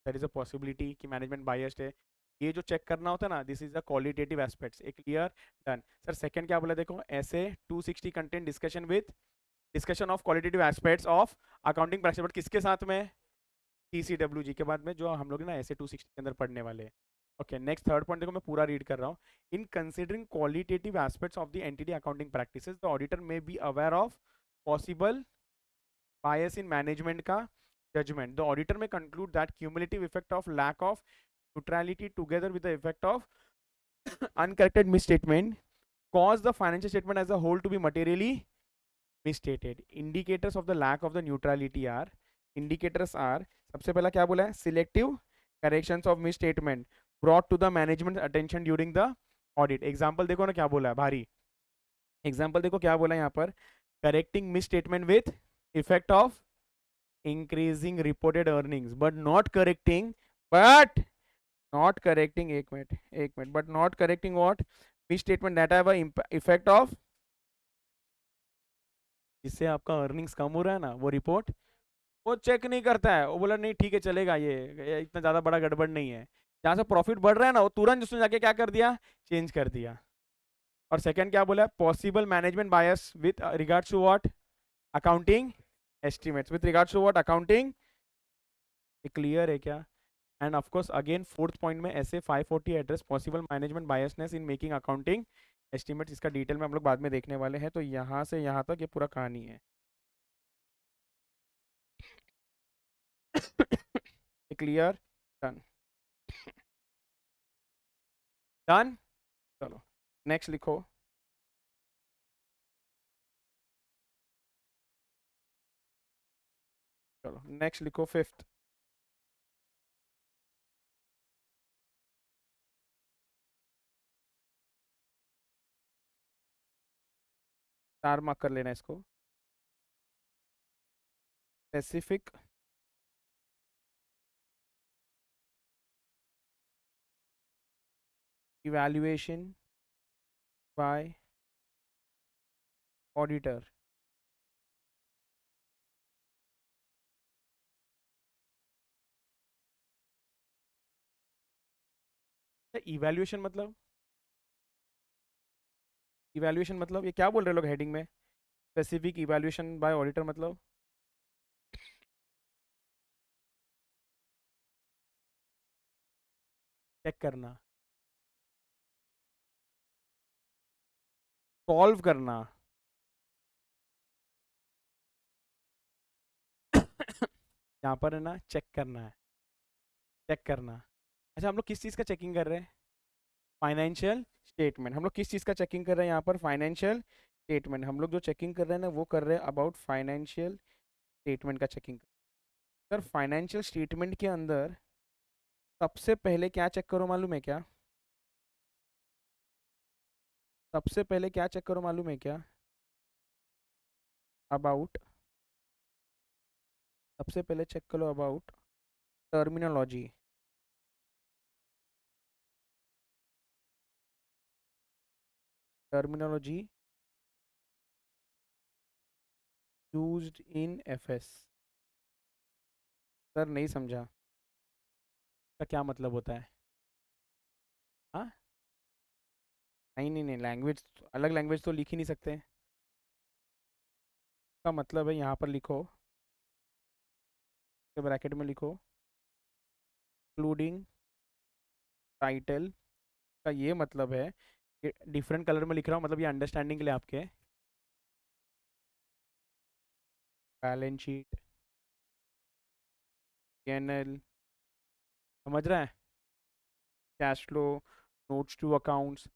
देयर इज अ पॉसिबिलिटी कि मैनेजमेंट बायस्ड है। ये जो चेक करना होता है ना, this is the qualitative aspects. A clear, done. Sir second क्या बोला देखो, ऐसे 260 content discussion with discussion of qualitative aspects of accounting practice, but किसके साथ में? TCWG के बाद में, जो हम लोग ना ऐसे 260 के अंदर पढ़ने वाले हैं। ओके नेक्स्ट थर्ड पॉइंट देखो, मैं पूरा रीड कर रहा हूँ। In considering qualitative aspects of the entity accounting practices, the auditor may be aware of possible bias in management का judgment. The auditor may conclude that cumulative effect of lack of neutrality together with the effect of uncorrected misstatement cause the financial statement as a whole to be materially misstated. Indicators of the lack of the neutrality are, indicators are, सबसे पहला क्या बोला है, selective corrections of misstatement brought to the management attention during the audit. Example देखो ना क्या बोला है भारी, एग्जाम्पल देखो क्या बोला है यहाँ पर, correcting miss statement with effect of increasing reported earnings but not correcting, एक minute but not correcting what, misstatement that have a effect of, जिससे आपका अर्निंग्स कम हो रहा है ना, वो रिपोर्ट वो चेक नहीं करता है। वो बोला नहीं ठीक है चलेगा, ये इतना ज्यादा बड़ा गड़बड़ नहीं है। जहां से प्रॉफिट बढ़ रहा है ना, वो तुरंत उसने जाके क्या कर दिया, चेंज कर दिया। और सेकंड क्या बोला, possible management bias with regards to what, accounting estimates, with regards to what, accounting. Clear है क्या? And of course again fourth point में ऐसे 540 address possible management biasness in making accounting estimates, इसका डिटेल में हम लोग बाद में देखने वाले हैं। तो यहाँ से यहाँ तक ये पूरा कहानी है। Clear, done, done. चलो नेक्स्ट लिखो, चलो नेक्स्ट लिखो फिफ्थ। 4 मार्क कर लेना इसको। Specific evaluation bye auditor. Evaluation मतलब, इवैल्यूएशन मतलब ये क्या बोल रहे लोग हेडिंग में? स्पेसिफिक इवैल्यूएशन बाय ऑडिटर मतलब चेक करना, सॉल्व करना। यहाँ पर है ना, चेक करना है, चेक करना। अच्छा, हम लोग किस चीज़ का चेकिंग कर रहे हैं? Financial statement. हम लोग किस चीज़ का चेकिंग कर रहे हैं यहाँ पर? Financial statement. हम लोग जो चेकिंग कर रहे हैं ना, वो कर रहे हैं अबाउट फाइनेंशियल स्टेटमेंट का चेकिंग। सर फाइनेंशियल स्टेटमेंट के अंदर सबसे पहले क्या चेक करो मालूम है क्या? सबसे पहले क्या चेक करो मालूम है क्या? अबाउट, सबसे पहले चेक करो about terminology. Terminology used in FS. Sir नहीं समझा, का क्या मतलब होता है? हाँ, नहीं नहीं नहीं, लैंग्वेज, अलग लैंग्वेज तो लिख ही नहीं सकते। का मतलब है, यहाँ पर लिखो, के ब्रैकेट में लिखो इंक्लूडिंग टाइटल। का ये मतलब है कि डिफरेंट कलर में लिख रहा हूँ, मतलब ये अंडरस्टैंडिंग के लिए आपके। बैलेंस शीट, पीएनएल, समझ रहे हैं? Cash flow, notes to accounts.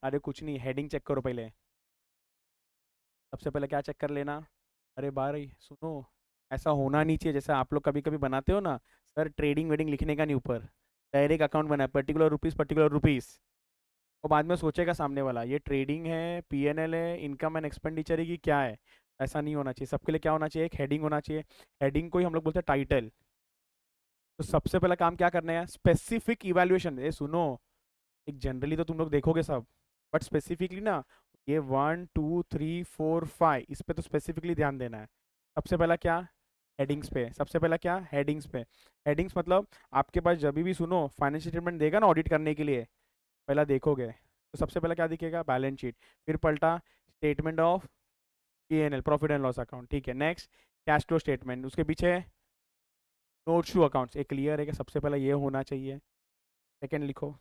अरे कुछ नहीं, हेडिंग चेक करो पहले। सबसे पहले क्या चेक कर लेना? अरे भाई सुनो, ऐसा होना नहीं चाहिए जैसे आप लोग कभी कभी बनाते हो ना। सर ट्रेडिंग वेडिंग लिखने का नहीं ऊपर, डायरेक्ट अकाउंट बना है, पर्टिकुलर रुपीस पर्टिकुलर रुपीस। और बाद में सोचेगा सामने वाला ये ट्रेडिंग है, पीएनएल है, इनकम एंड एक्सपेंडिचर है कि क्या है। ऐसा नहीं होना चाहिए। सबके लिए क्या होना चाहिए? एक हेडिंग होना चाहिए। हेडिंग को ही हम लोग बोलते हैं टाइटल। तो सबसे पहला काम क्या करना है? Specific evaluation. ये सुनो, एक जनरली तो तुम लोग देखोगे सब, बट स्पेसिफिकली ना, ये 1 2 3 4 5 इस पे तो स्पेसिफिकली ध्यान देना है। सबसे पहला क्या? हेडिंग्स पे। सबसे पहला क्या? हेडिंग्स पे। हेडिंग्स मतलब आपके पास जब भी सुनो फाइनेंशियल स्टेटमेंट देगा ना ऑडिट करने के लिए, पहला देखोगे तो सबसे पहला क्या दिखेगा? Balance sheet. फिर पलटा statement of PNL, profit and loss account, ठीक है। नेक्स्ट कैश फ्लो स्टेटमेंट, उसके पीछे नोट्स टू अकाउंट्स। ये क्लियर है कि सबसे पहला ये होना चाहिए? सेकंड लिखो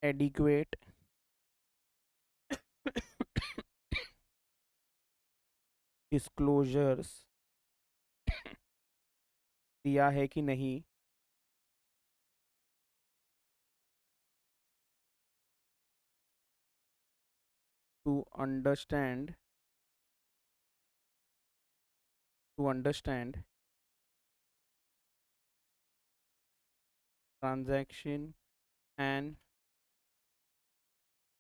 एडिक्वेट डिस्क्लोजर्स दिया है कि नहीं to understand, to understand transaction and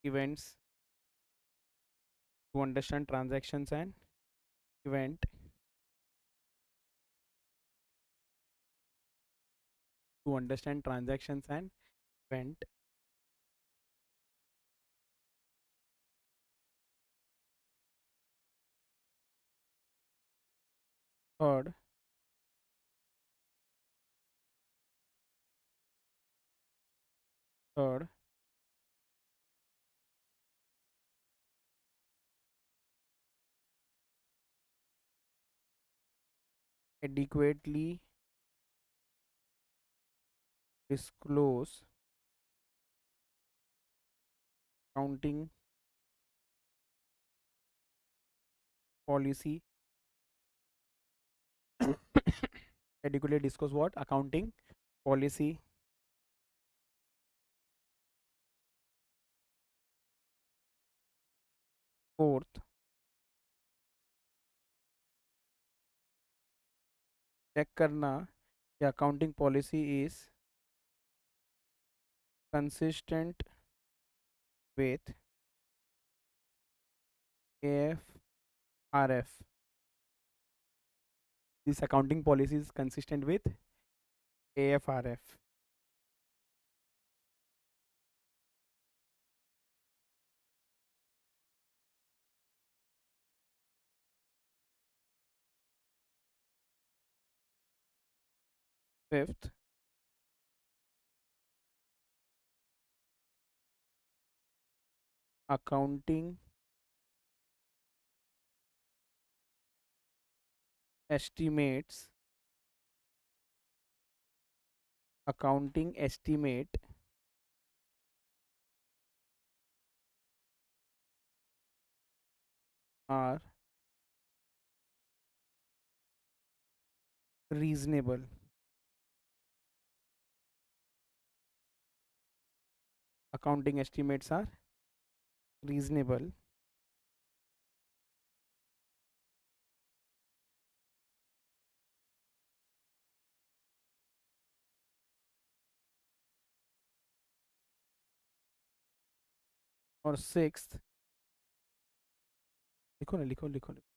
events, to understand transactions and event, to understand transactions and event. Third, third adequately disclose accounting policy, adequately disclose what? Accounting policy fourth, check करना कि accounting policy is consistent with AFRF. This accounting policy is consistent with AFRF. Fifth, accounting estimates, accounting estimate are reasonable. Accounting estimates are reasonable. और sixth, लिखो ना, लिखो लिखो लिखो।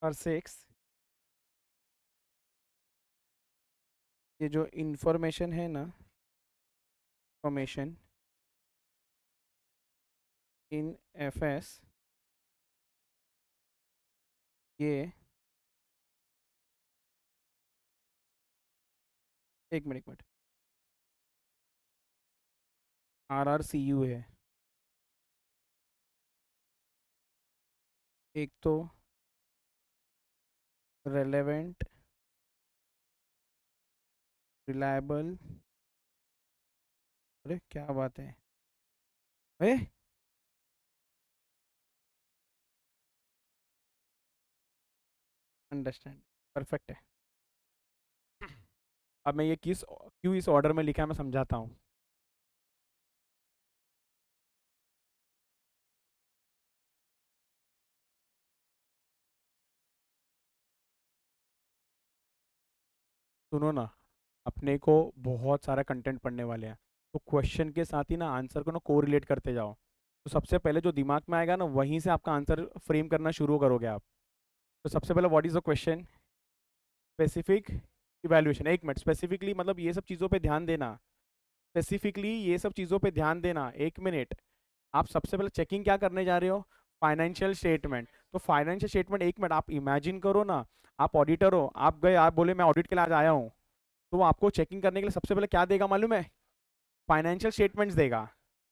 और six, ये जो इंफॉर्मेशन है ना, इंफॉर्मेशन इन FS, ये एक मिनट RRCU है। एक तो रेलेवेंट, रिलायबल, अरे क्या बात है, ए अंडरस्टैंड, परफेक्ट है। अब मैं ये क्यों इस ऑर्डर में लिखा है मैं समझाता हूँ। सुनो ना, अपने को बहुत सारा कंटेंट पढ़ने वाले हैं, तो क्वेश्चन के साथ ही ना आंसर को ना कोरिलेट करते जाओ। तो सबसे पहले जो दिमाग में आएगा ना वहीं से आपका आंसर फ्रेम करना शुरू करोगे आप। तो सबसे पहले what is the question, specific evaluation. एक मिनट, स्पेसिफिकली मतलब ये सब चीज़ों पे ध्यान देना, स्पेसिफिकली ये सब चीज़ों पे ध्यान देना। एक मिनट, आप सबसे पहले चेकिंग क्या करने जा रहे हो, फाइनेंशियल स्टेटमेंट। तो फाइनेंशियल स्टेटमेंट, एक मिनट आप इमेजिन करो ना, आप ऑडिटर हो, आप गए, आप बोले मैं ऑडिट के लिए आज आया हूँ, तो वो आपको चेकिंग करने के लिए सबसे पहले क्या देगा मालूम है, फाइनेंशियल स्टेटमेंट्स देगा।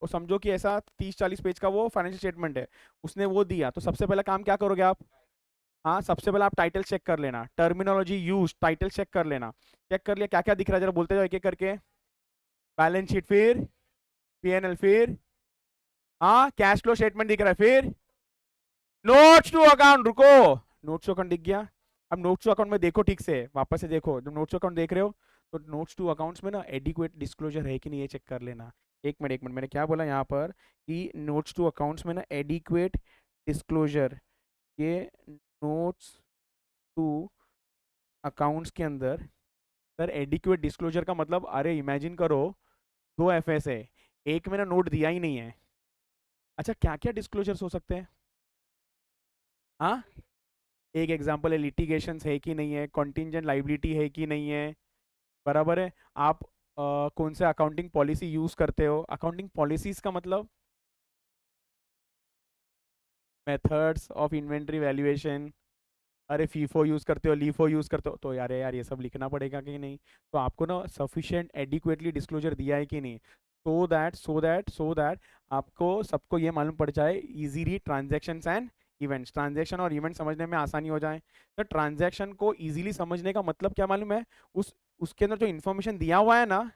वो समझो कि ऐसा 30-40 पेज का वो फाइनेंशियल स्टेटमेंट है, उसने वो दिया, तो सबसे पहले काम क्या करोगे आप, हाँ सबसे पहले आप टाइटल चेक कर लेना, टर्मिनोलॉजी यूज, टाइटल चेक कर लेना। चेक कर लिया, क्या क्या दिख रहा है जरा बोलते जाओ एक एक करके। बैलेंस शीट, फिर P&L, फिर हाँ कैश फ्लो स्टेटमेंट दिख रहा है, फिर नोट्स टू अकाउंट, रुको, नोट्स टू अकाउंट दिख गया। अब नोट्स टू अकाउंट में देखो ठीक से, वापस से देखो, जब नोट्स टू अकाउंट देख रहे हो तो नोट्स टू अकाउंट्स में ना एडिक्वेट डिस्क्लोजर है कि नहीं ये चेक कर लेना। एक मिनट मैंने क्या बोला यहाँ पर कि नोट्स टू अकाउंट्स में ना एडिक्वेट डिस्क्लोजर, ये नोट्स टू अकाउंट्स के अंदर, सर एडिक्वेट डिस्क्लोजर का मतलब, अरे इमेजिन करो 2 FS है, एक में ना नोट दिया ही नहीं है। अच्छा क्या क्या डिस्क्लोजर्स हो सकते हैं, हाँ एक एग्जांपल है, लिटिगेशंस है कि नहीं है, कॉन्टिंजेंट लाइबिलिटी है कि नहीं है, बराबर है। आप कौन से अकाउंटिंग पॉलिसी यूज करते हो, अकाउंटिंग पॉलिसीज का मतलब मेथड्स ऑफ इन्वेंट्री वैल्यूएशन, अरे फीफो यूज करते हो, लीफो यूज करते हो, तो यार ये सब लिखना पड़ेगा कि नहीं। तो आपको ना सफिशिएंट एडिक्वेटली डिस्क्लोजर दिया है कि नहीं, सो दैट आपको सबको ये मालूम पड़ जाए easily, transactions and events, transaction और इवेंट समझने में आसानी हो जाए। तो ट्रांजैक्शन को इजीली समझने का मतलब क्या मालूम है, उसके अंदर जो इन्फॉर्मेशन दिया हुआ है ना,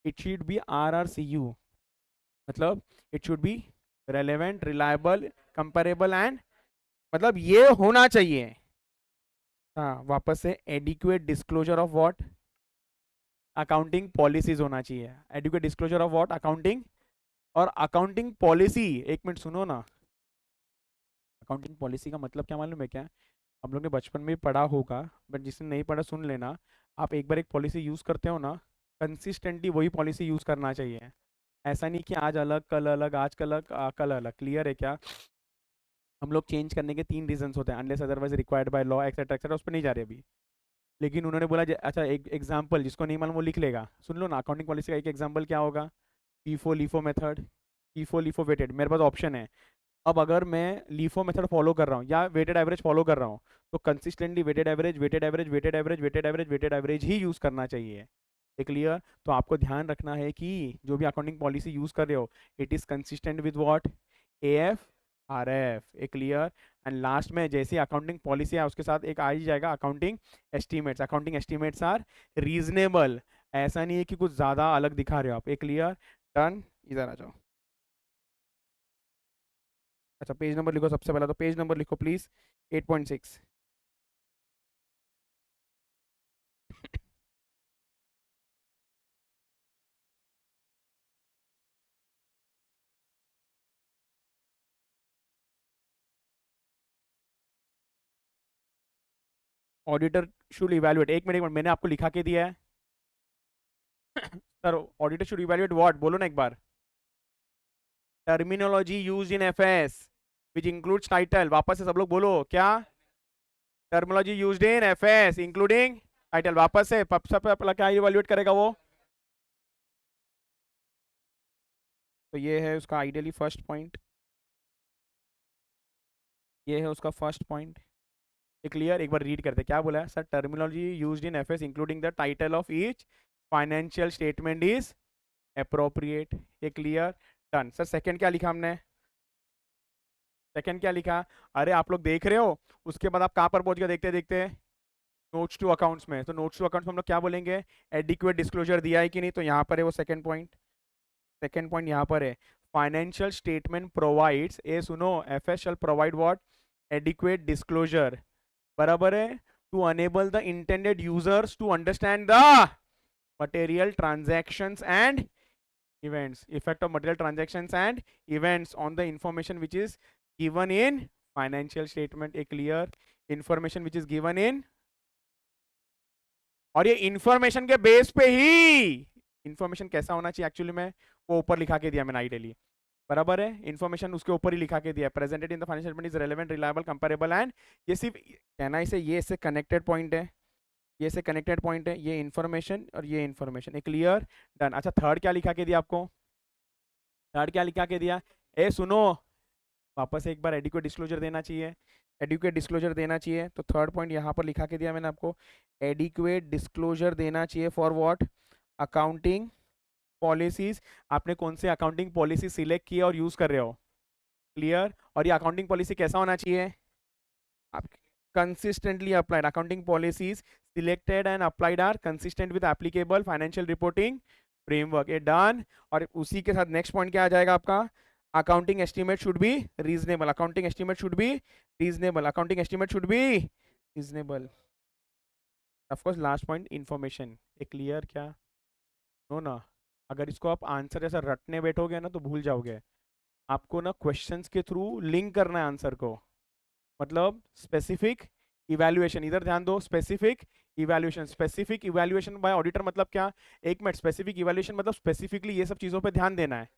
इट शुड बी RRCU, मतलब it should be relevant, reliable, comparable and, मतलब ये होना चाहिए। हाँ वापस से, adequate disclosure of what, accounting policies होना चाहिए, adequate disclosure of what, accounting, और अकाउंटिंग पॉलिसी, एक मिनट सुनो ना, अकाउंटिंग पॉलिसी का मतलब क्या मालूम है क्या? हम लोग ने बचपन में भी पढ़ा होगा, बट जिसने नहीं पढ़ा सुन लेना। आप एक बार एक पॉलिसी यूज़ करते हो ना, कंसिस्टेंटली वही पॉलिसी यूज़ करना चाहिए। ऐसा नहीं कि आज अलग कल अलग, आज कल अलग कल अलग। क्लियर है क्या? हम लोग चेंज करने के 3 रीजंस होते हैं, unless otherwise required by law etcetera etcetera, उस पर नहीं जा रहे अभी। लेकिन उन्होंने बोला अच्छा एक एग्जाम्पल जिसको नहीं मालूम वो लिख लेगा, सुन लो ना। अकाउंटिंग पॉलिसी का एक एग्जाम्पल क्या होगा? FIFO LIFO method, FIFO LIFO weighted. मेरे पास ऑप्शन है। अब अगर मैं लीफो मेथड फॉलो कर रहा हूँ या वेटेड एवरेज फॉलो कर रहा हूँ, तो consistently weighted average weighted average weighted average weighted average weighted average ही यूज़ करना चाहिए। है क्लियर? तो आपको ध्यान रखना है कि जो भी अकाउंटिंग पॉलिसी यूज़ कर रहे हो, it is consistent with what? AF RF. ए क्लियर? एंड लास्ट में जैसे अकाउंटिंग पॉलिसी है उसके साथ एक आ ही जाएगा accounting estimates. Accounting estimates are reasonable. ऐसा नहीं है कि कुछ ज़्यादा अलग दिखा रहे हो आप। ए क्लियर? डन। इधर आ जाओ। अच्छा पेज नंबर लिखो, सबसे पहला तो पेज नंबर लिखो प्लीज, 8.6। ऑडिटर शुड इवैल्यूएट, एक मिनट मैंने आपको लिखा के दिया है। Sir auditor should evaluate what, बोलो ना एक बार। Terminology used in FS which includes title. वापस से सब लोग बोलो क्या? Terminology used in FS including title. वापस से सब अपना क्या इवैल्यूएट करेगा वो? तो ये है उसका आइडियली फर्स्ट पॉइंट, ये है उसका फर्स्ट पॉइंट। क्लियर? एक बार रीड करते क्या बोला है sir? Terminology used in FS including the title of each financial statement is appropriate. ये क्लियर? डन। सर सेकंड क्या लिखा हमने? सेकंड क्या लिखा? अरे आप लोग देख रहे हो, उसके बाद आप कहाँ पर पहुंच गए देखते देखते? नोट्स टू अकाउंट्स में। तो नोट्स टू अकाउंट्स में हम लोग क्या बोलेंगे? एडिक्वेट डिस्क्लोजर दिया है कि नहीं? तो यहाँ पर है वो सेकंड पॉइंट। सेकंड पॉइंट यहाँ पर है, फाइनेंशियल स्टेटमेंट प्रोवाइड्स, ए सुनो, FS shall provide what? Adequate disclosure. बराबर है? To enable the intended users to understand the material transactions and events, effect of material transactions and events on the information which is given in financial statement। a clear? information which is given in, और ये information के base पे ही, information कैसा होना चाहिए actually में वो ऊपर लिखा के दिया मैंने आइडियली। बराबर है? इंफॉर्मेशन उसके ऊपर ही लिखा के दिया, presented in the financial statement is relevant reliable comparable and. ये सिर्फ कहना इसे, ये इससे कनेक्टेड पॉइंट है, ये से कनेक्टेड पॉइंट है, ये इंफॉर्मेशन और ये इंफॉर्मेशन। एक क्लियर? डन। अच्छा थर्ड क्या लिखा के दिया आपको? थर्ड क्या लिखा के दिया? ए सुनो, वापस एक बार एडिक्वेट डिस्क्लोजर देना चाहिए, एडिक्वेट डिस्क्लोजर देना चाहिए। तो थर्ड पॉइंट यहाँ पर लिखा के दिया मैंने आपको, एडिक्वेट डिस्क्लोजर देना चाहिए फॉर व्हाट? Accounting policies. आपने कौन से अकाउंटिंग पॉलिसी सिलेक्ट किया और यूज कर रहे हो? क्लियर? और ये अकाउंटिंग पॉलिसी कैसा होना चाहिए? आप consistently applied accounting policies selected and applied are consistent with applicable financial reporting framework। ये डन। और उसी के साथ नेक्स्ट पॉइंट क्या आ जाएगा आपका? Accounting estimate should be reasonable, accounting estimate should be reasonable, accounting estimate should be reasonable. Of course last point information. ये clear क्या? नो ना, अगर इसको आप आंसर जैसा रटने बैठोगे ना तो भूल जाओगे। आपको ना क्वेश्चंस के थ्रू लिंक करना है आंसर को, मतलब स्पेसिफिक इवैल्यूएशन। इधर ध्यान दो, specific evaluation. Specific evaluation bye auditor मतलब क्या? एक मिनट, स्पेसिफिक इवैल्यूएशन मतलब स्पेसिफिकली ये सब चीजों पे ध्यान देना है।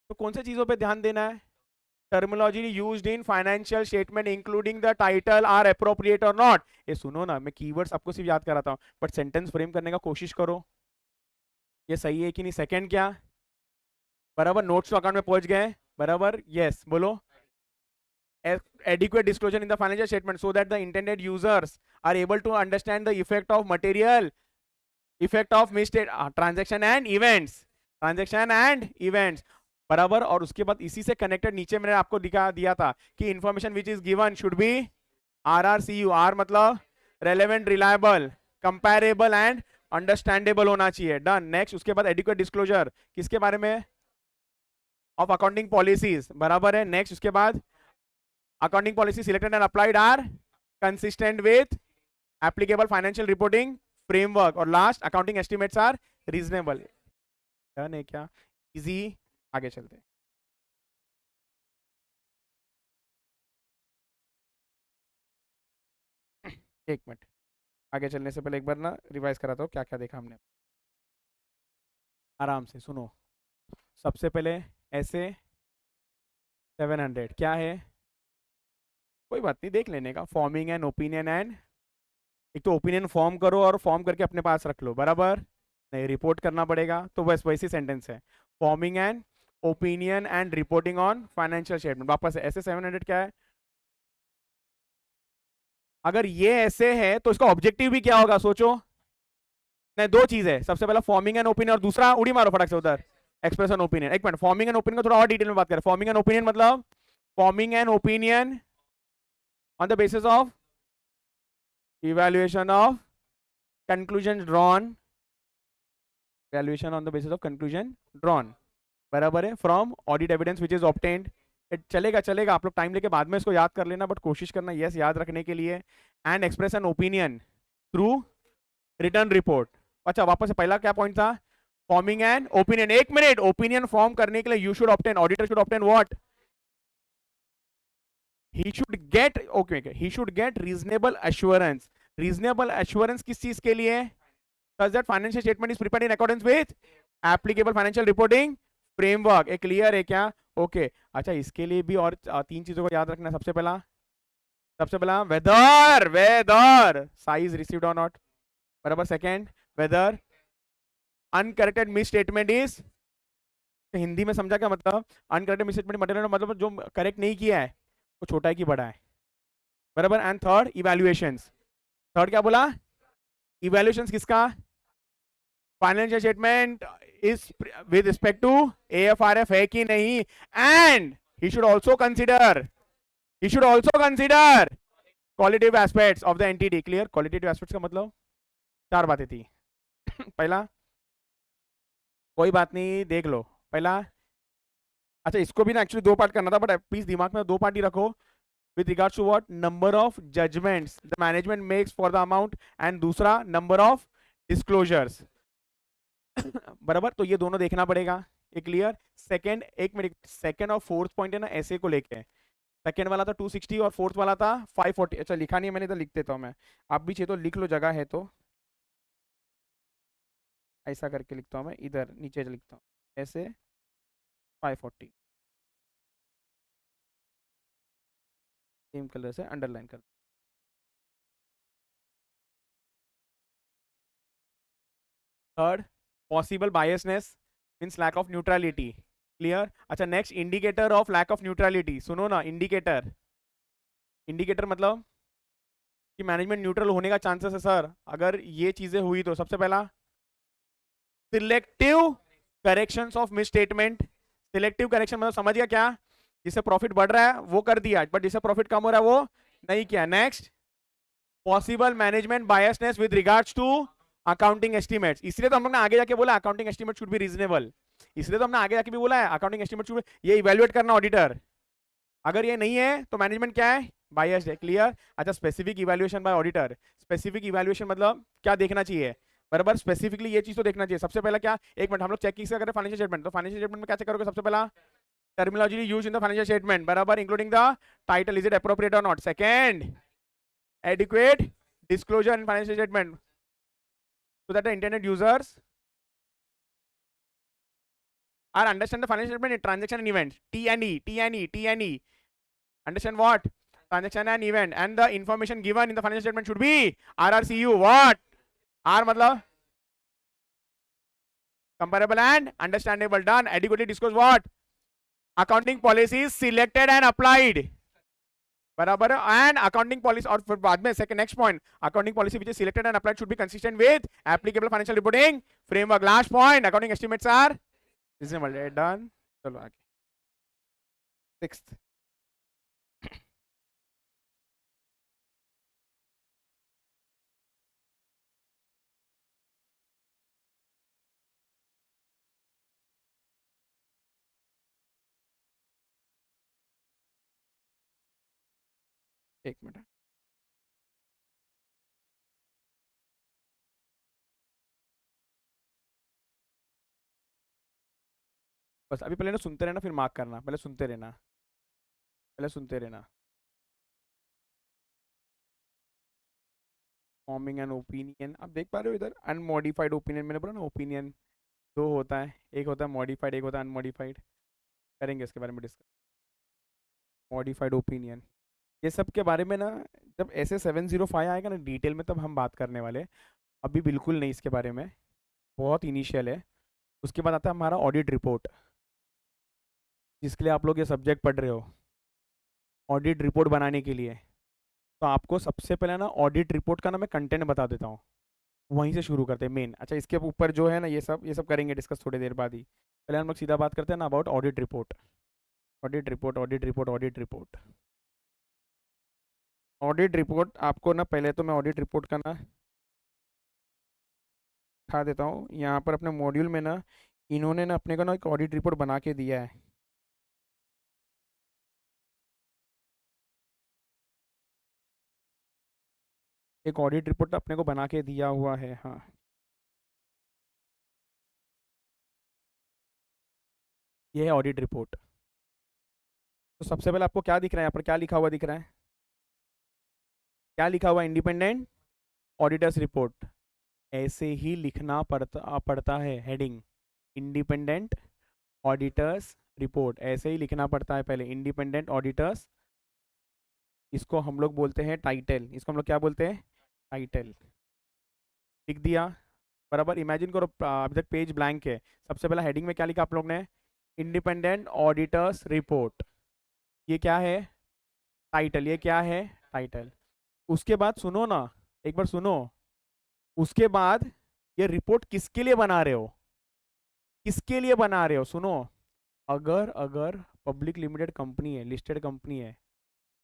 तो कौन से चीजों पे ध्यान देना है? Terminology used in financial statement including the title are appropriate और नॉट। ये सुनो ना, मैं कीवर्ड्स आपको सिर्फ याद कराता हूँ, बट सेंटेंस फ्रेम करने का कोशिश करो। ये सही है कि नहीं? सेकंड क्या? बराबर, नोट्स टू अकाउंट में पहुंच गए? बराबर, यस बोलो। Adequate disclosure in the financial statement so that the intended users are able to understand the effect of material, effect of missed transaction and events, transaction and events। बराबर। और उसके बाद इसी से कनेक्टेड नीचे मैंने आपको दिखा दिया था कि information which is given should be RRCU। R मतलब relevant, reliable, comparable and understandable होना चाहिए। डन। नेक्स्ट उसके बाद एडिक्वेट डिस्क्लोजर किसके बारे में? Of accounting policies. बराबर है? नेक्स्ट उसके बाद accounting policy selected and applied are consistent with applicable financial reporting framework। और last accounting estimates are reasonable। Done है क्या? इजी। आगे चलते हैं। एक मिनट, आगे चलने से पहले एक बार ना रिवाइज कराता हूँ क्या क्या देखा हमने। आराम से सुनो। सबसे पहले ऐसे 700 क्या है, कोई बात नहीं देख लेने का। फॉर्मिंग एन ओपिनियन एंड, एक तो ओपिनियन फॉर्म करो और फॉर्म करके अपने पास रख लो, बराबर। नहीं, रिपोर्ट करना पड़ेगा, तो बस वैसी सेंटेंस है। Forming an opinion and reporting on financial statement, वापस ऐसे 700 क्या है। अगर ये ऐसे है तो इसका ऑब्जेक्टिव भी क्या होगा सोचो। नहीं, दो चीज है, सबसे पहला फॉर्मिंग एन ओपिनियन और दूसरा उड़ी मारो फटक से उधर, एक्सप्रेशन ओपिनियन। एक मिनट, फॉर्मिंग एन ओपिनियन को थोड़ा और डिटेल में बात करें। फॉर्मिंग एन ओपिनियन मतलब forming an opinion on the basis of evaluation of conclusion drawn, valuation on the basis of conclusion drawn, बराबर है, from audit evidence which is obtained. चलेगा चलेगा, आप लोग टाइम लेके बाद में इसको याद कर लेना, बट कोशिश करना यस याद रखने के लिए। And express an opinion through written report. अच्छा वापस से पहला क्या पॉइंट था, फॉर्मिंग एन ओपिनियन। एक मिनट, ओपिनियन फॉर्म करने के लिए you should obtain, auditor should obtain what, he should get, okay he should get reasonable assurance. Reasonable assurance किस चीज के लिए, such that financial statement is prepared in accordance with applicable financial reporting framework। एक clear है क्या, okay अच्छा इसके लिए भी और तीन चीजों को याद रखना। सबसे पहला वेदर वेदर साइज रिसीव्ड और नॉट, बराबर। Second, whether uncorrected misstatement is, Hindi में समझा क्या मतलब, अनकरेक्टेड मिस स्टेटमेंट मतलब जो करेक्ट नहीं किया है वो छोटा है कि बड़ा है, बराबर। And third, evaluations. थर्ड क्या बोला, इवैल्यूएशंस किसका, financial statement is with respect to AFRF है कि नहीं। And he should also consider, he should also consider qualitative aspects of the entity. Clear, qualitative aspects का मतलब चार बातें थी। पहला, कोई बात नहीं देख लो, पहला, अच्छा इसको भी ना एक्चुअली दो पार्ट करना था, बट प्लीज दिमाग में दो पार्ट ही रखो। With regards to what, number of judgements the management makes for the amount, and दूसरा नंबर ऑफ डिस्क्लोजर्स, बराबर। तो ये दोनों देखना पड़ेगा, ये क्लियर। सेकंड, एक मिनट, सेकंड और फोर्थ पॉइंट है ना ऐसे को लेके, सेकंड वाला था 260 और फोर्थ वाला था 540। अच्छा लिखा नहीं है मैंने, तो लिख देता हूं मैं, आप भी चाहिए तो लिख लो, जगह है तो ऐसा करके लिखता हूं मैं, इधर नीचे लिखता हूँ ऐसे 540, सेम कलर से अंडरलाइन कर। Third, possible biasness means lack of neutrality, clear. अच्छा next, indicator of lack of neutrality, सुनो ना, इंडिकेटर, इंडिकेटर मतलब कि मैनेजमेंट न्यूट्रल होने का चांसेस है सर अगर ये चीजें हुई तो। सबसे पहला, selective corrections of miss statement. Selective correction मतलब समझ गया क्या, जिससे प्रॉफिट बढ़ रहा है वो कर दिया, बट जिससे प्रॉफिट कम हो रहा है वो नहीं किया। Next, possible management biasness with regards to accounting estimates. इसलिए तो हम लोग ने आगे जाके बोला accounting estimate should be reasonable, इसलिए तो हमने आगे जाके भी बोला है अकाउंटिंग एस्टिमेट शुड, ये इवैल्यूएट करना ऑडिटर, अगर ये नहीं है तो मैनेजमेंट क्या है, बायस्ड है, क्लियर। अच्छा specific evaluation bye auditor, specific evaluation मतलब क्या देखना चाहिए, बराबर, स्पेसिफिकली ये चीज तो देखना चाहिए। सबसे पहला क्या, एक मिनट, हम लोग चेक किसका करें, फाइनेंशियल स्टेटमेंट, तो फाइनेंशियल स्टेटमेंट में क्या चेक करोगे, सबसे पहला terminology use in the financial statement, बराबर, including the title, is it appropriate और not. Second, adequate disclosure in financial statement so that the intended users are understand the financial statement in transaction and events, T&E. Understand what, transaction and event, and the information given in the financial statement should be RRCU, what, R मतलब comparable and understandable, done. Adequately disclose what, accounting policies selected and applied, बराबर, and accounting policy, और फिर बाद में second next point, accounting policy which is selected and applied should be consistent with applicable financial reporting framework. Last point, accounting estimates are reasonable, done. चलो आगे, sixth, एक minute, बस अभी पहले ना सुनते रहना फिर मार्क करना, पहले सुनते रहना, पहले सुनते रहना। फॉर्मिंग एन ओपिनियन, आप देख पा रहे हो इधर अनमॉडिफाइड ओपिनियन, मैंने बोला ना ओपिनियन दो होता है, एक होता है मॉडिफाइड, एक होता है अनमॉडिफाइड। करेंगे इसके बारे में डिस्कस, मॉडिफाइड ओपिनियन, ये सब के बारे में ना जब ऐसे 705 आएगा ना डिटेल में तब हम बात करने वाले हैं। अभी बिल्कुल नहीं इसके बारे में, बहुत इनिशियल है। उसके बाद आता है हमारा ऑडिट रिपोर्ट, जिसके लिए आप लोग ये सब्जेक्ट पढ़ रहे हो। ऑडिट रिपोर्ट बनाने के लिए तो आपको सबसे पहले ना ऑडिट रिपोर्ट का ना मैं कंटेंट बता देता हूँ, वहीं से शुरू करते हैं मेन। अच्छा, इसके ऊपर जो है ना ये सब करेंगे डिस्कस थोड़ी देर बाद ही। पहले हम लोग सीधा बात करते हैं ना about audit report. Audit report, audit report, audit report, audit report. आपको ना पहले तो मैं ऑडिट रिपोर्ट का ना दिखा देता हूँ। यहाँ पर अपने मॉड्यूल में ना इन्होंने ना अपने को ना एक ऑडिट रिपोर्ट बना के दिया है। एक ऑडिट रिपोर्ट अपने को बना के दिया हुआ है, हाँ। ये है ऑडिट रिपोर्ट। तो सबसे पहले आपको क्या दिख रहा है, यहाँ पर क्या लिखा हुआ दिख रहा है, क्या लिखा हुआ, इंडिपेंडेंट ऑडिटर्स रिपोर्ट। ऐसे ही लिखना पड़ता है हेडिंग, इंडिपेंडेंट ऑडिटर्स रिपोर्ट, ऐसे ही लिखना पड़ता है पहले, इंडिपेंडेंट ऑडिटर्स। इसको हम लोग बोलते हैं टाइटल, इसको हम लोग क्या बोलते हैं, टाइटल। लिख दिया बराबर। इमेजिन करो अभी तक पेज ब्लैंक है। सबसे पहला हेडिंग में क्या लिखा आप लोग ने, इंडिपेंडेंट ऑडिटर्स रिपोर्ट। ये क्या है, टाइटल, ये क्या है, टाइटल। उसके बाद सुनो ना, एक बार सुनो। उसके बाद ये रिपोर्ट किसके लिए बना रहे हो, किसके लिए बना रहे हो, सुनो। अगर अगर पब्लिक लिमिटेड कंपनी है, लिस्टेड कंपनी है,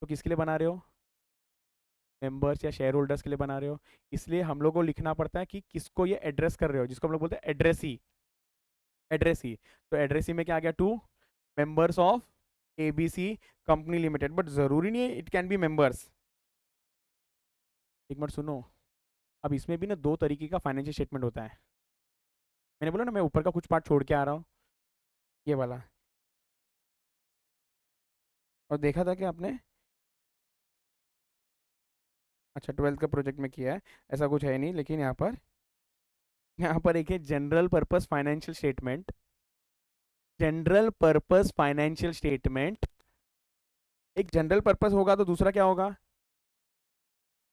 तो किसके लिए बना रहे हो, मेंबर्स या शेयर होल्डर्स के लिए बना रहे हो। इसलिए हम लोग को लिखना पड़ता है कि किसको ये एड्रेस कर रहे हो, जिसको हम लोग बोलते हैं एड्रेसी, एड्रेसी। तो एड्रेसी में क्या आ गया, to members of ABC company limited, but जरूरी नहीं है, इट कैन बी मेंबर्स। एक मिनट सुनो। अब इसमें भी ना दो तरीके का फाइनेंशियल स्टेटमेंट होता है। मैंने बोला ना मैं ऊपर का कुछ पार्ट छोड़ के आ रहा हूँ, ये वाला। और देखा था कि आपने, अच्छा 12th का प्रोजेक्ट में किया है, ऐसा कुछ है नहीं, लेकिन यहाँ पर एक है general purpose financial statement. General purpose financial statement, एक जनरल पर्पस होगा तो दूसरा क्या होगा,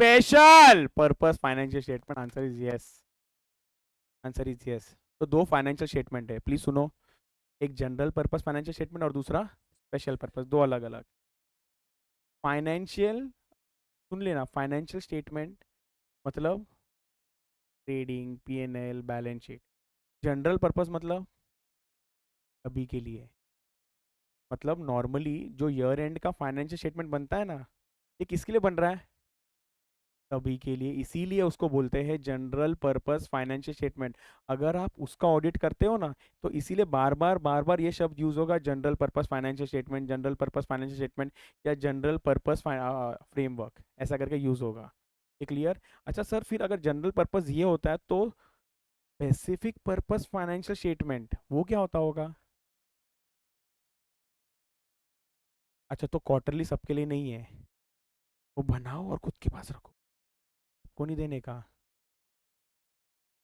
special purpose financial statement. Answer is yes, answer is yes. तो दो फाइनेंशियल स्टेटमेंट है, प्लीज सुनो। एक जनरल पर्पस फाइनेंशियल स्टेटमेंट और दूसरा स्पेशल पर्पस, दो अलग अलग फाइनेंशियल। सुन लेना, फाइनेंशियल स्टेटमेंट मतलब trading, PNL, balance sheet. General purpose मतलब अभी के लिए, मतलब नॉर्मली जो ईयर एंड का फाइनेंशियल स्टेटमेंट बनता है ना, ये किसके लिए बन रहा है, तभी के लिए, इसीलिए उसको बोलते हैं जनरल पर्पस फाइनेंशियल स्टेटमेंट। अगर आप उसका ऑडिट करते हो ना, तो इसीलिए बार बार ये शब्द यूज होगा, general purpose financial statement, general purpose financial statement, या जनरल पर्पस फ्रेमवर्क, ऐसा करके यूज होगा। ये क्लियर। अच्छा सर, फिर अगर जनरल पर्पस ये होता है तो स्पेसिफिक पर्पस फाइनेंशियल स्टेटमेंट वो क्या होता होगा। अच्छा, तो क्वार्टरली सबके लिए नहीं है, वो बनाओ और खुद के पास रखो, को नहीं देने का,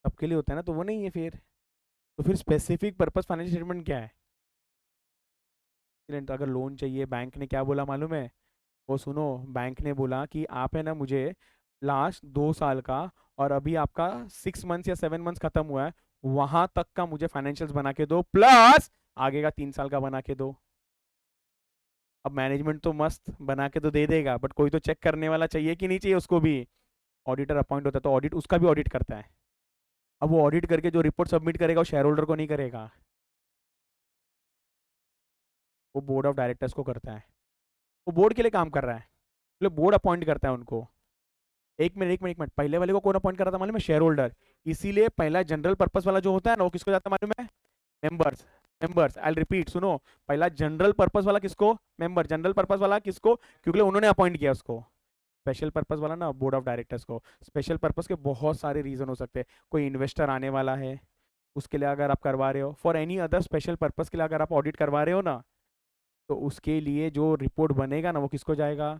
सबके लिए होता है ना, तो वो नहीं है फिर। तो फिर स्पेसिफिक पर्पस फाइनेंशियल स्टेटमेंट क्या है, अगर लोन चाहिए, बैंक ने क्या बोला मालूम है, वो सुनो। बैंक ने बोला कि आप है ना मुझे लास्ट 2 साल का, और अभी आपका 6 मंथ्स या 7 मंथ्स खत्म हुआ है, वहां तक का मुझे फाइनेंशियल्स बना के दो, प्लस आगे का 3 साल का बना के दो। अब मैनेजमेंट तो मस्त बना के तो दे देगा, बट कोई तो चेक करने वाला चाहिए कि नहीं चाहिए उसको भी। ऑडिटर अपॉइंट होता है, तो ऑडिट उसका भी ऑडिट करता है। अब वो ऑडिट करके जो रिपोर्ट सबमिट करेगा वो शेयर होल्डर को नहीं करेगा, वो बोर्ड ऑफ डायरेक्टर्स को करता है। वो बोर्ड के लिए काम कर रहा है, मतलब बोर्ड अपॉइंट करता है उनको। एक मिनट, पहले वाले को कौन अपॉइंट कर रहा था मालूम है, शेयर होल्डर। इसीलिए पहला जनरल पर्पस वाला जो होता है ना, वो किसको जाता है मालूम है, मेंबर्स। मेंबर्स, आई रिपीट, सुनो। पहला जनरल पर्पस वाला किसको, मेंबर। जनरल पर्पस वाला किसको, क्योंकि उन्होंने अपॉइंट किया उसको। स्पेशल पर्पस वाला ना बोर्ड ऑफ डायरेक्टर्स को। स्पेशल पर्पस के बहुत सारे रीजन हो सकते हैं, कोई इन्वेस्टर आने वाला है, उसके लिए अगर आप करवा रहे हो, for any other special purpose के लिए अगर आप ऑडिट करवा रहे हो ना, तो उसके लिए जो रिपोर्ट बनेगा ना वो किसको जाएगा,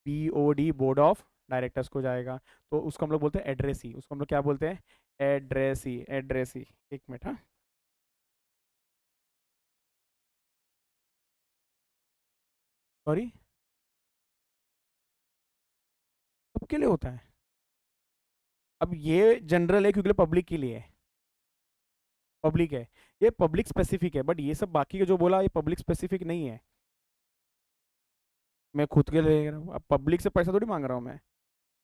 बीओडी, बोर्ड ऑफ डायरेक्टर्स को जाएगा, तो उसको हम लोग बोलते हैं एड्रेसी। उसको हम लोग क्या बोलते हैं? Addressee, addressee. एक मिनट, हाँ, सॉरी, सबके लिए होता है। अब ये जनरल है क्योंकि पब्लिक के लिए है, पब्लिक है, ये पब्लिक स्पेसिफिक है, बट ये सब बाकी के जो बोला ये पब्लिक स्पेसिफिक नहीं है। मैं खुद के लिए ले रहा हूँ, अब पब्लिक से पैसा थोड़ी मांग रहा हूँ मैं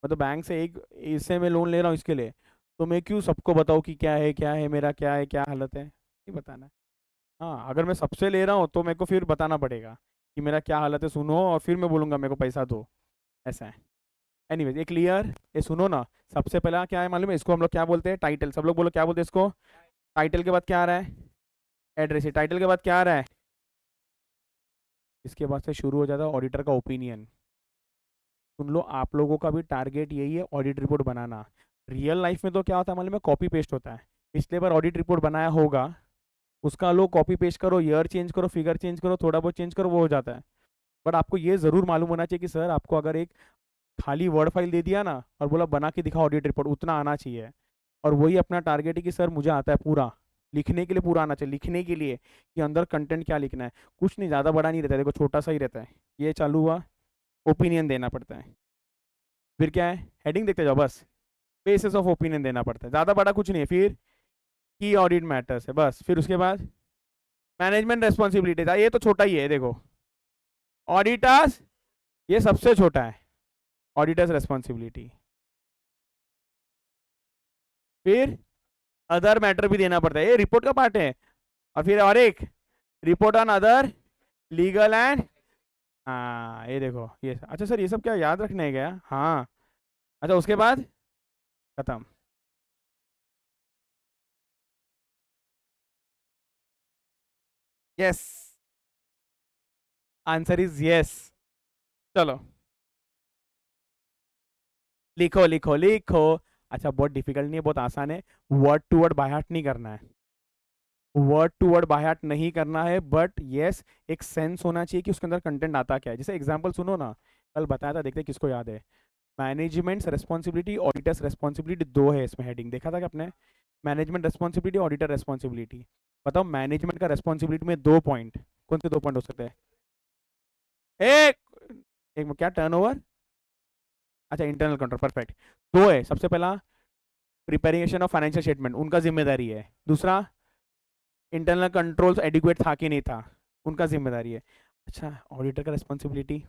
तो बैंक से एक इससे मैं लोन ले रहा हूँ इसके लिए, तो मैं क्यों सबको बताऊँ कि क्या है मेरा, क्या है, क्या हालत है, नहीं बताना है। हाँ, अगर मैं सबसे ले रहा हूँ तो मेरे को फिर बताना पड़ेगा कि मेरा क्या हालत है, सुनो, और फिर मैं बोलूँगा मेरे को पैसा दो, ऐसा है। एनीवेज, ये क्लियर, ये सुनो ना। सबसे पहला क्या है मालूम है? इसको हम लोग क्या बोलते हैं? टाइटल। सब लोग बोलो क्या बोलते हैं इसको? टाइटल के बाद क्या आ रहा है? एड्रेस। टाइटल के बाद क्या आ रहा है? इसके बाद से शुरू हो जाता है ऑडिटर का ओपिनियन। सुन लो, आप लोगों का भी टारगेट यही है, ऑडिट रिपोर्ट बनाना। रियल लाइफ में तो क्या होता है मालूम है? कॉपी पेस्ट होता है। पिछले बार ऑडिट रिपोर्ट बनाया होगा, उसका लो कॉपी पेस्ट करो, ईयर चेंज करो, फिगर चेंज करो, थोड़ा बहुत चेंज करो, वो हो जाता है। बट आपको ये जरूर मालूम होना चाहिए कि सर, आपको अगर एक खाली वर्ड फाइल दे दिया ना और बोला बना के दिखाओ ऑडिट रिपोर्ट, उतना आना चाहिए। और वही अपना टारगेट है कि सर मुझे आता है पूरा, लिखने के लिए पूरा आना चाहिए, लिखने के लिए कि अंदर कंटेंट क्या लिखना है। कुछ नहीं, ज़्यादा बड़ा नहीं रहता है, देखो छोटा सा ही रहता है। ये चालू हुआ, ओपिनियन देना पड़ता है। फिर क्या है? हेडिंग देखते जाओ बस। बेसिस ऑफ ओपिनियन देना पड़ता है, ज़्यादा बड़ा कुछ नहीं है। फिर की ऑडिट मैटर्स है बस। फिर उसके बाद मैनेजमेंट रेस्पॉन्सिबिलिटी था, ये तो छोटा ही है देखो। ऑडिटर्स, ये सबसे छोटा है, ऑडिटर्स रेस्पॉन्सिबिलिटी। फिर अदर मैटर भी देना पड़ता है, ये रिपोर्ट का पार्ट है। और फिर और एक, report on other legal and, हाँ ये देखो ये, अच्छा सर ये सब क्या याद रखने है क्या? हाँ। अच्छा, उसके बाद खत्म। Yes, answer is yes. चलो, लिखो लिखो लिखो। अच्छा, बहुत डिफिकल्ट नहीं है, बहुत आसान है। Word to word by heart नहीं करना है, word to word by heart नहीं करना है, बट यस, एक सेंस होना चाहिए कि उसके अंदर कंटेंट आता क्या है। जैसे एग्जांपल सुनो ना, कल बताया था, देखते हैं किसको याद है। मैनेजमेंट रेस्पॉन्सिबिलिटी, ऑडिटर्स रेस्पॉन्सिबिलिटी, दो है इसमें हेडिंग, देखा था कि आपने? Management responsibility, auditor responsibility. बताओ, मैनेजमेंट का रेस्पॉन्सिबिलिटी में दो पॉइंट, कौन से दो पॉइंट हो सकते हैं? एक, एक क्या टर्नओवर? अच्छा, इंटरनल कंट्रोल, परफेक्ट। दो है, सबसे पहला प्रिपेरेशन ऑफ फाइनेंशियल स्टेटमेंट, उनका जिम्मेदारी है। दूसरा, इंटरनल कंट्रोल्स एडिक्वेट था कि नहीं था, उनका जिम्मेदारी है। अच्छा, ऑडिटर का रेस्पॉन्सिबिलिटी,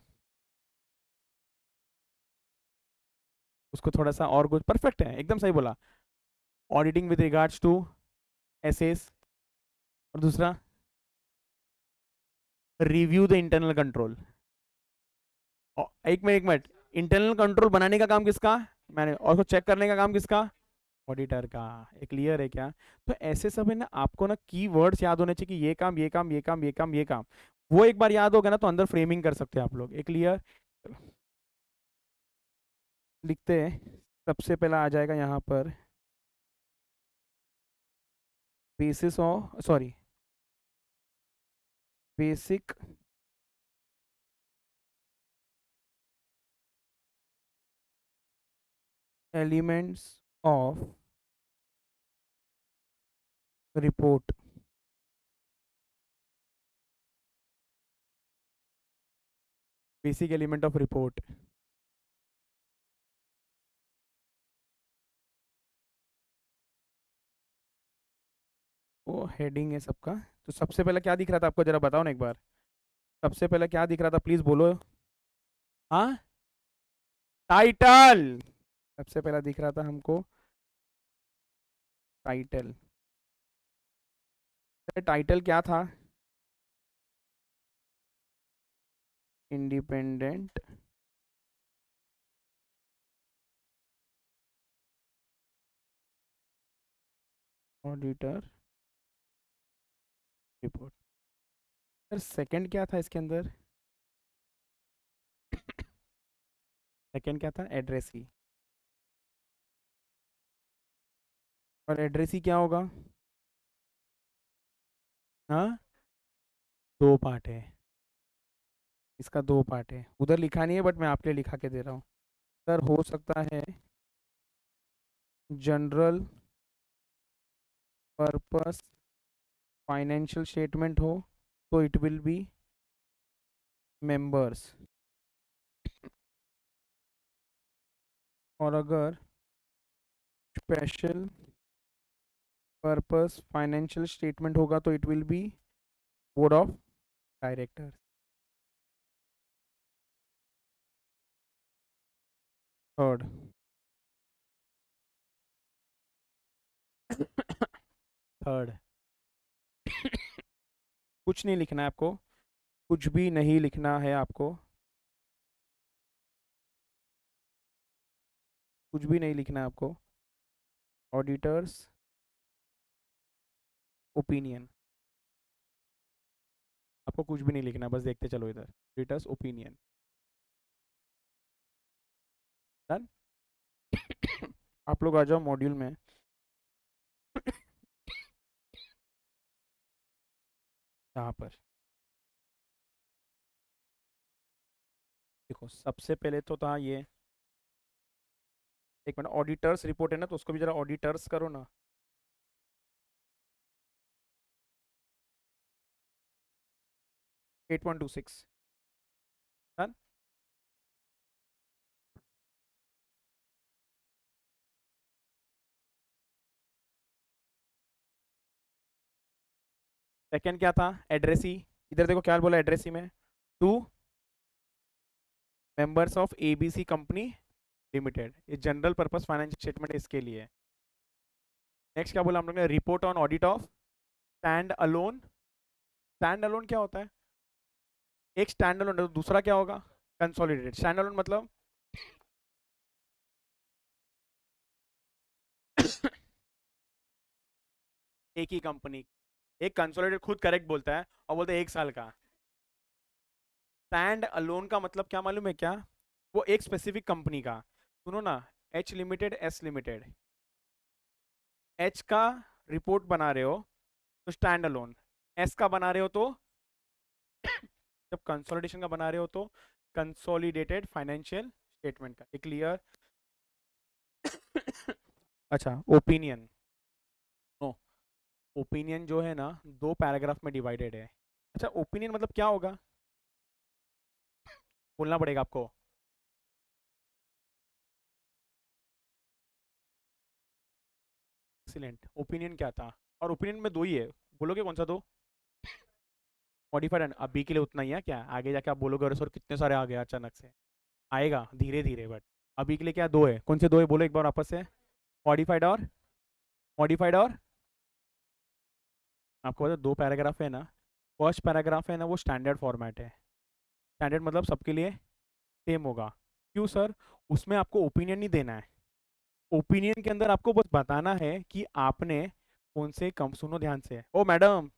उसको थोड़ा सा और कुछ, परफेक्ट है, एकदम सही बोला। Auditing with regards to assess, और दूसरा रिव्यू द इंटरनल कंट्रोल। एक मिनट, एक मिनट, इंटरनल कंट्रोल बनाने का काम किसका? मैंने, और उसको चेक करने का काम किसका? ऑडिटर का। एक क्लियर है क्या? तो ऐसे सब है ना, आपको ना की वर्ड्स याद होने चाहिए कि ये काम, ये काम, ये काम, ये काम, ये काम। वो एक बार याद होगा ना तो अंदर फ्रेमिंग कर सकते हैं आप लोग। एक क्लियर, लिखते हैं। सबसे पहला आ जाएगा यहाँ पर, basis of, sorry, basic elements of report. Basic element of report, वो हेडिंग है सबका। तो सबसे पहले क्या दिख रहा था आपको, जरा बताओ ना एक बार। सबसे पहले क्या दिख रहा था, प्लीज बोलो। हाँ, टाइटल। सबसे पहला दिख रहा था हमको टाइटल। टाइटल क्या था? Independent auditor report. Sir second क्या था इसके अंदर? सेकंड क्या था? एड्रेस ही। और एड्रेस ही क्या होगा? हाँ, दो पार्ट है, इसका दो पार्ट है, उधर लिखा नहीं है बट मैं आपके लिए लिखा के दे रहा हूँ। सर हो सकता है जनरल पर्पस फाइनेंशियल स्टेटमेंट हो तो इट विल बी मेंबर्स, और अगर स्पेशल पर्पस फाइनेंशियल स्टेटमेंट होगा तो it will be board of directors. Third, third, कुछ नहीं लिखना है आपको, कुछ भी नहीं लिखना है आपको, कुछ भी नहीं लिखना है आपको। ऑडिटर्स ओपिनियन, आपको कुछ भी नहीं लिखना, बस देखते चलो इधर। Auditors opinion, done. आप लोग आ जाओ मॉड्यूल में। यहाँ पर देखो, सबसे पहले तो था ये, एक मिनट, ऑडिटर्स रिपोर्ट है ना, तो उसको भी जरा ऑडिटर्स करो ना। 8.26, डन। सेकंड क्या था? एड्रेसी। इधर देखो क्या बोला एड्रेसी में, to members of ABC company limited, ये जनरल पर्पस फाइनेंशियल स्टेटमेंट इसके लिए। नेक्स्ट क्या बोला हम लोग ने? Report on audit of standalone. Standalone क्या होता है? एक स्टैंड अलोन, दूसरा क्या होगा? कंसोलिडेटेड। स्टैंड अलोन मतलब एक ही कंपनी। एक कंसोलिडेटेड खुद करेक्ट बोलता है और बोलते हैं 1 साल का। स्टैंड अलोन का मतलब क्या मालूम है क्या? वो एक स्पेसिफिक कंपनी का। सुनो ना, H limited, S limited, H का रिपोर्ट बना रहे हो तो स्टैंड अलोन, एस का बना रहे हो तो, जब कंसोलिडेशन का बना रहे हो तो कंसोलिडेटेड फाइनेंशियल स्टेटमेंट का। क्लियर? अच्छा, ओपिनियन। नो, ओपिनियन जो है ना, 2 पैराग्राफ में डिवाइडेड है। अच्छा, ओपिनियन मतलब क्या होगा? बोलना पड़ेगा आपको। एक्सीलेंट। ओपिनियन क्या था? और ओपिनियन में दो ही है, बोलोगे कौन सा दो? मॉडिफाइड एंड, अभी के लिए उतना ही है क्या? आगे जाके आप बोलोगे अरे सर कितने सारे आ गए अचानक से। आएगा धीरे धीरे, बट अभी के लिए क्या दो है? कौन से दो है बोलो एक बार वापस से। मॉडिफाइड और, मॉडिफाइड और, आपको पता 2 पैराग्राफ है ना। फर्स्ट पैराग्राफ है ना, वो स्टैंडर्ड फॉर्मेट है। स्टैंडर्ड मतलब सबके लिए सेम होगा। क्यों सर? उसमें आपको ओपिनियन नहीं देना है। ओपिनियन के अंदर आपको बस बताना है कि आपने कौन से कम, सुनो ध्यान से, ओ मैडम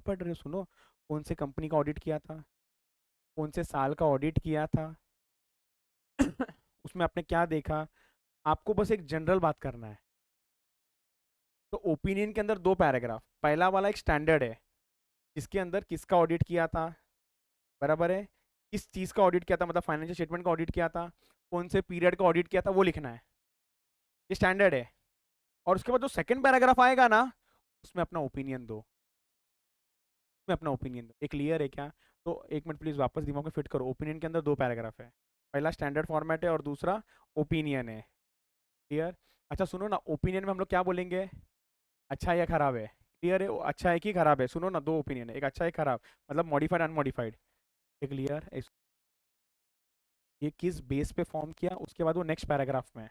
पढ़ रहे हो, सुनो। कौन से कंपनी का ऑडिट किया था, कौन से साल का ऑडिट किया था, उसमें आपने क्या देखा, आपको बस एक जनरल बात करना है। तो ओपिनियन के अंदर 2 पैराग्राफ, पहला वाला एक स्टैंडर्ड है, इसके अंदर किसका ऑडिट किया था, बराबर है, किस चीज़ का ऑडिट किया था, मतलब फाइनेंशियल स्टेटमेंट का ऑडिट किया था, कौन से पीरियड का ऑडिट किया था, वो लिखना है। ये स्टैंडर्ड है। और उसके बाद जो सेकंड पैराग्राफ आएगा ना, उसमें अपना ओपिनियन दो, उसमें अपना ओपिनियन दो। एक क्लियर है क्या? तो एक मिनट प्लीज वापस दिमाग में फिट करो। ओपिनियन के अंदर 2 पैराग्राफ है, पहला स्टैंडर्ड फॉर्मेट है और दूसरा ओपिनियन है। क्लियर? अच्छा सुनो ना, ओपिनियन में हम लोग क्या बोलेंगे? अच्छा या खराब है? क्लियर है? अच्छा है कि खराब है? सुनो ना, 2 ओपिनियन है, एक अच्छा है खराब, मतलब मॉडिफाइड अनमॉडिफाइड। ये क्लियर? ये किस बेस पे फॉर्म किया, उसके बाद वो नेक्स्ट पैराग्राफ में है।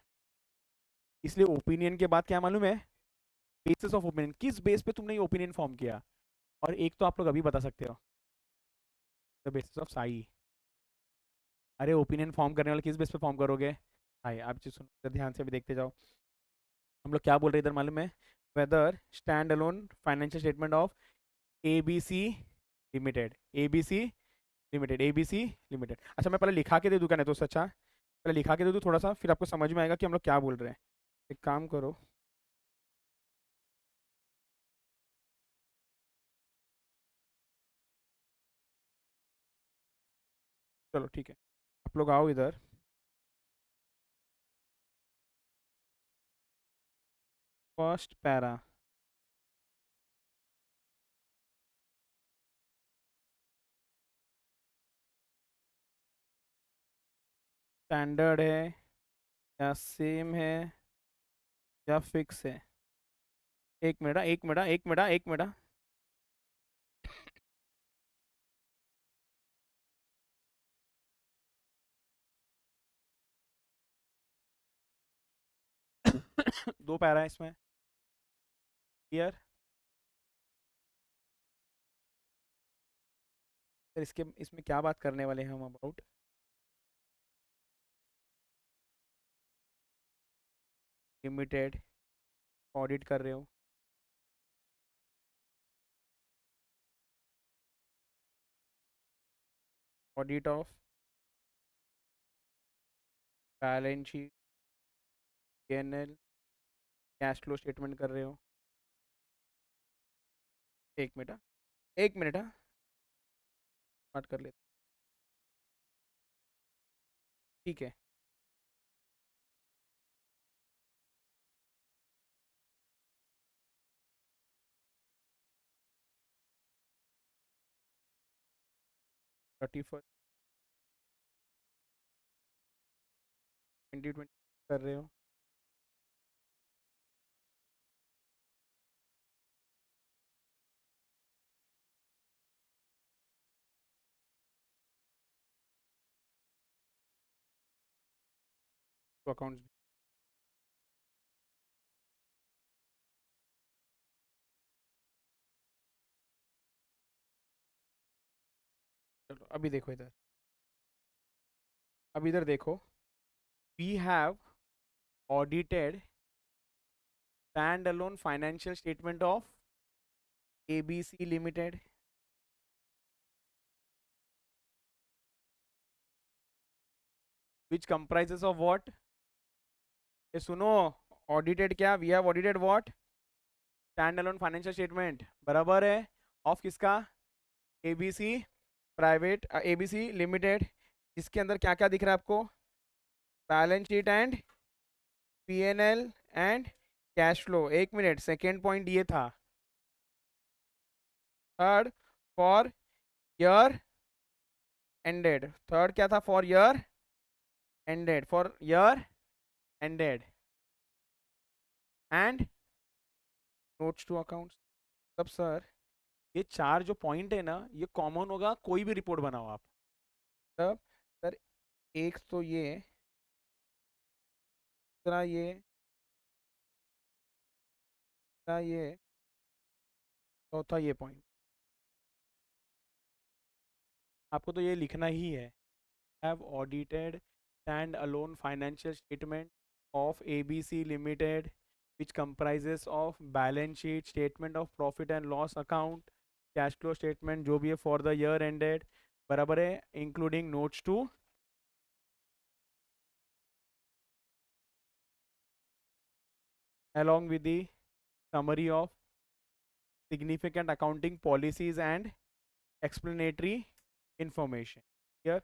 इसलिए ओपिनियन के बाद क्या मालूम है? बेसिस ऑफ ओपिनियन, किस बेस पे तुमने ये ओपिनियन फॉर्म किया। और एक तो आप लोग अभी बता सकते हो, द बेसिस ऑफ साई। अरे ओपिनियन फॉर्म करने वाले किस बेस पे फॉर्म करोगे? हाय, आप चीज सुनो इधर ध्यान से भी देखते जाओ। हम लोग क्या बोल रहे हैं इधर मालूम है? Whether standalone financial statement of ABC limited, ABC limited, ABC limited. अच्छा मैं पहले लिखा के दे दूँ क्या, नहीं तो उससे अच्छा पहले लिखा के दे दूँ थोड़ा सा, फिर आपको समझ में आएगा कि हम लोग क्या बोल रहे हैं। एक काम करो, चलो ठीक है, आप लोग आओ इधर। फर्स्ट पैरा, स्टैंडर्ड है या सेम है या फिक्स है? एक मिनट, एक मिनट, एक मिनट, एक मिनट। दो पैरा है इसमें, क्लियर? फिर इसके इसमें क्या बात करने वाले हैं हम अबाउट? लिमिटेड ऑडिट कर रहे हो, audit of balance sheet, PNL, cash flow statement कर रहे हो। एक मिनट, एक मिनट, बात कर लेते, ठीक है। थर्टी फर्स्ट 2020 कर रहे हो, तो अकाउंट्स चलो अभी देखो इधर, अब इधर देखो, we have audited standalone financial statement of ABC limited, which comprises of what? ये सुनो, ऑडिटेड क्या, we have audited what? Standalone financial statement, बराबर है ऑफ किसका? ABC private, ABC limited. इसके अंदर क्या क्या दिख रहा है आपको? Balance sheet and PNL and cash flow. एक मिनट, सेकेंड पॉइंट ये था, third for year ended, third क्या था? For year ended, for year ended and notes to accounts. तब सर ये चार जो पॉइंट है ना, ये कॉमन होगा कोई भी रिपोर्ट बनाओ आप। तब सर एक तो ये, दूसरा ये, तीसरा ये, चौथा ये पॉइंट, आपको तो ये लिखना ही है। Have audited standalone financial statement of ABC limited which comprises of balance sheet, statement of profit and loss account, cash flow statement जो भी है for the year ended, बराबर है, including notes to, along with the summary of significant accounting policies and explanatory information here।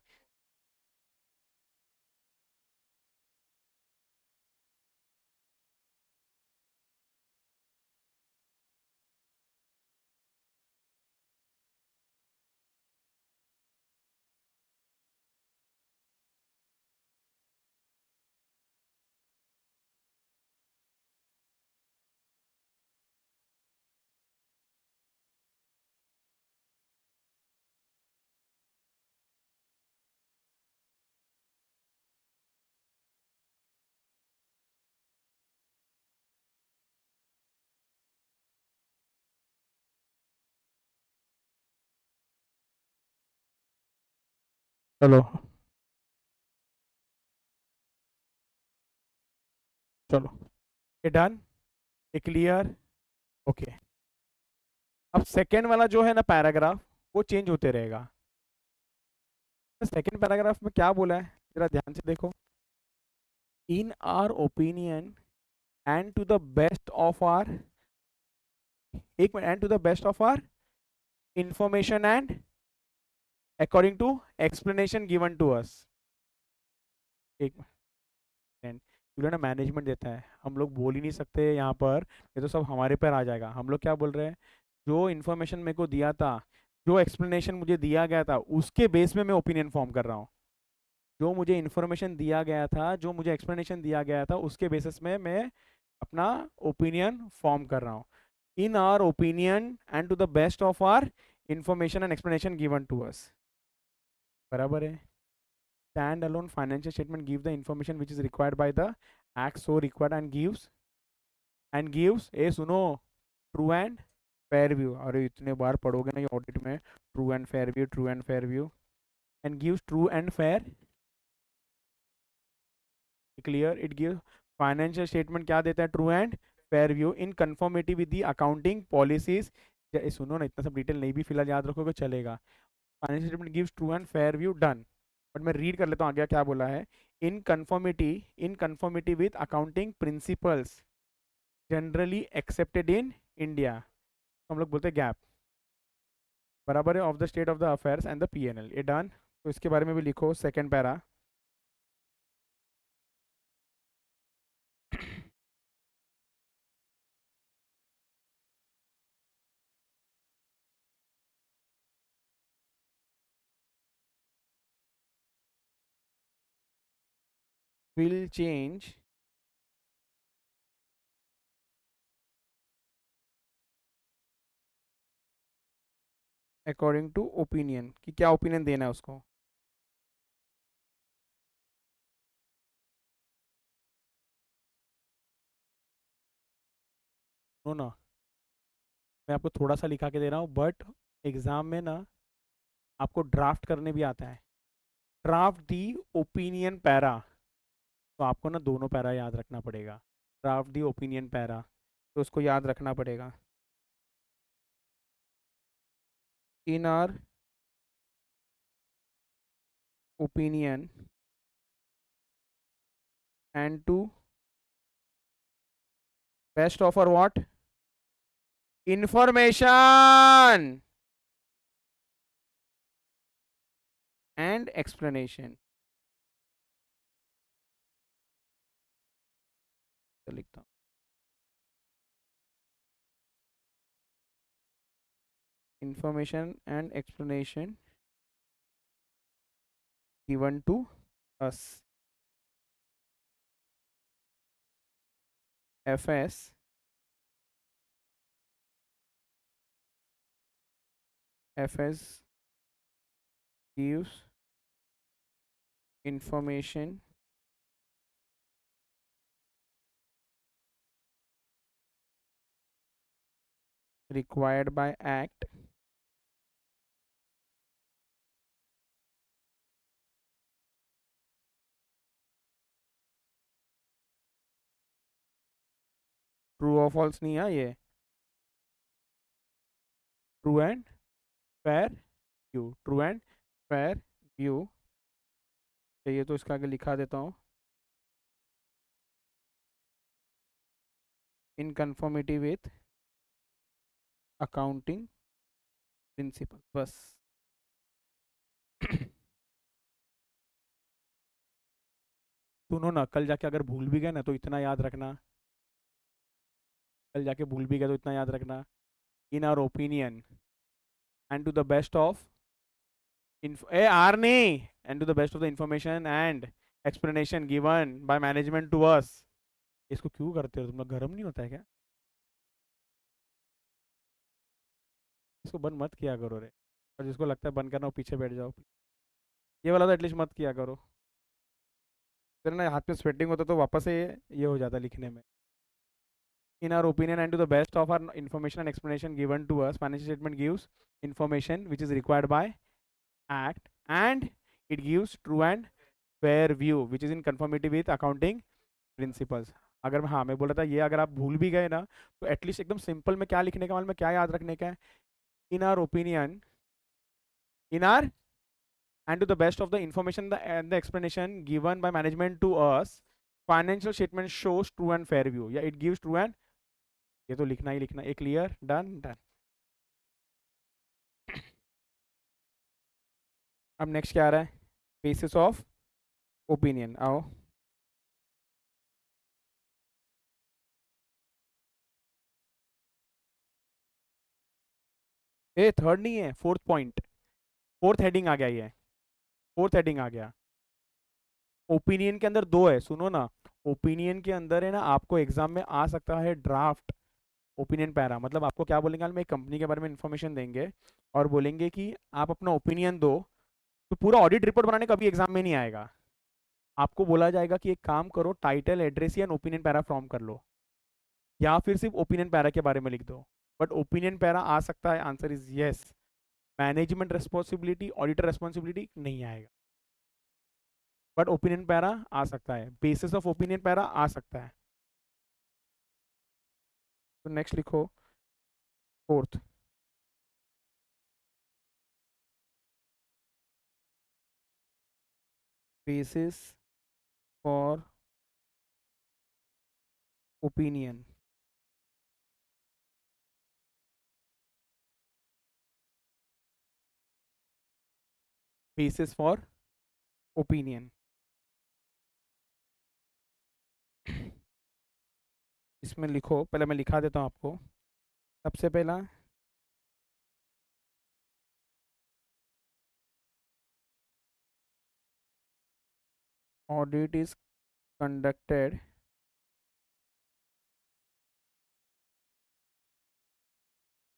चलो चलो, ये done, ये clear, okay. अब सेकेंड वाला जो है ना पैराग्राफ, वो चेंज होते रहेगा। सेकेंड पैराग्राफ में क्या बोला है, जरा ध्यान से देखो। In our opinion and to the best of our, एक minute, and to the best of our information and according to explanation given to us. एक मिनट, जो ना मैनेजमेंट देता है, हम लोग बोल ही नहीं सकते यहाँ पर, ये तो सब हमारे पर आ जाएगा। हम लोग क्या बोल रहे हैं, जो इन्फॉर्मेशन मेरे को दिया था, जो एक्सप्लेनेशन मुझे दिया गया था, उसके बेस में मैं ओपिनियन फॉर्म कर रहा हूँ। जो मुझे इन्फॉर्मेशन दिया गया था, जो मुझे एक्सप्लेनेशन दिया गया था, उसके बेसिस में मैं अपना ओपिनियन फॉर्म कर रहा हूँ। In our opinion and to the best of our information and explanation given to us. बराबर है। Standalone financial statement give the information which is required by the act so required and gives a सुनो, true and fair view. अरे इतने बार पढ़ोगे ना ये audit में, true and fair view, true and fair view, and gives true and fair, clear. It give financial statement क्या देता है, true and fair view in conformity with the accounting policies. सुनो ना, इतना सब डिटेल नहीं भी फिलहाल याद रखोगे चलेगा। Financial statement gives true and fair view, done. But मैं रीड कर लेता हूँ आगे क्या बोला है। In conformity with accounting principles generally accepted in India, हम लोग बोलते हैं गैप, बराबर है, of the state of the affairs and the PNL, ये डन। तो इसके बारे में भी लिखो, second para. will change according to opinion, कि क्या ओपिनियन देना है उसको। नो ना, मैं आपको थोड़ा सा लिखा के दे रहा हूँ, बट एग्जाम में ना आपको ड्राफ्ट करने भी आता है। ड्राफ्ट दी ओपिनियन पैरा, तो आपको ना दोनों पैरा याद रखना पड़ेगा। ड्राफ्ट दी ओपिनियन पैरा, तो उसको याद रखना पड़ेगा। In our opinion and to best of our what information and explanation, तो लिखता हूँ information and explanation given to us, FS FS gives information required by act true और फॉल्स नहीं है ये, true and fair view, true and fair view चाहिए तो इसका आगे लिखा देता हूँ, इन कंफर्मिटी विथ अकाउंटिंग प्रिंसिपल, बस। सुनो ना, कल जाके अगर भूल भी गए ना तो इतना याद रखना, कल जाके भूल भी गए तो इतना याद रखना, in our opinion and to the best of a our नहीं, and to the best of the information and explanation given by management to us. इसको क्यों करते हो तुम लोग, गर्म नहीं होता है क्या? इसको बंद मत किया करो रे, और जिसको लगता है बंद करना वो पीछे बैठ जाओ। ये वाला तो एटलीस्ट मत किया करो, फिर ना हाथ में स्वेटिंग होता तो वापस से ये हो जाता लिखने में। In our opinion and to the best of our information and explanation given to us, financial statement gives information which is required by act, and it gives true and fair view which is in conformity with accounting principles। अगर हाँ मैं बोल रहा था ये, अगर आप भूल भी गए ना तो एटलीस्ट एकदम सिंपल में क्या लिखने का, मतलब में क्या याद रखने का है, इन our opinion, in are and to the best of the information and the explanation given by management to us, financial statement shows true and fair view, या it gives true and, ये तो लिखना ही लिखना, ये क्लियर, डन डन। अब next क्या आ रहा है, बेसिस ऑफ ओपिनियन, आओ। ए थर्ड नहीं है, फोर्थ पॉइंट, फोर्थ हेडिंग आ गया ये, फोर्थ हेडिंग आ गया। ओपिनियन के अंदर दो है, सुनो ना। ओपिनियन के अंदर है ना, आपको एग्जाम में आ सकता है ड्राफ्ट ओपिनियन पैरा। मतलब आपको क्या बोलेंगे, हाल में एक कंपनी के बारे में इंफॉर्मेशन देंगे और बोलेंगे कि आप अपना ओपिनियन दो, तो पूरा ऑडिट रिपोर्ट बनाने कभी एग्जाम में नहीं आएगा। आपको बोला जाएगा कि एक काम करो, टाइटल एड्रेस या ओपिनियन पैरा फॉर्म कर लो, या फिर सिर्फ ओपिनियन पैरा के बारे में लिख दो। बट ओपिनियन पैरा आ सकता है, answer is yes. Management responsibility, auditor responsibility नहीं आएगा, बट ओपिनियन पैरा आ सकता है, बेसिस ऑफ ओपिनियन पैरा आ सकता है। तो नेक्स्ट लिखो, fourth, basis for opinion. Basis for opinion. इसमें लिखो, पहले मैं लिखा देता हूँ आपको। सबसे पहला, audit is conducted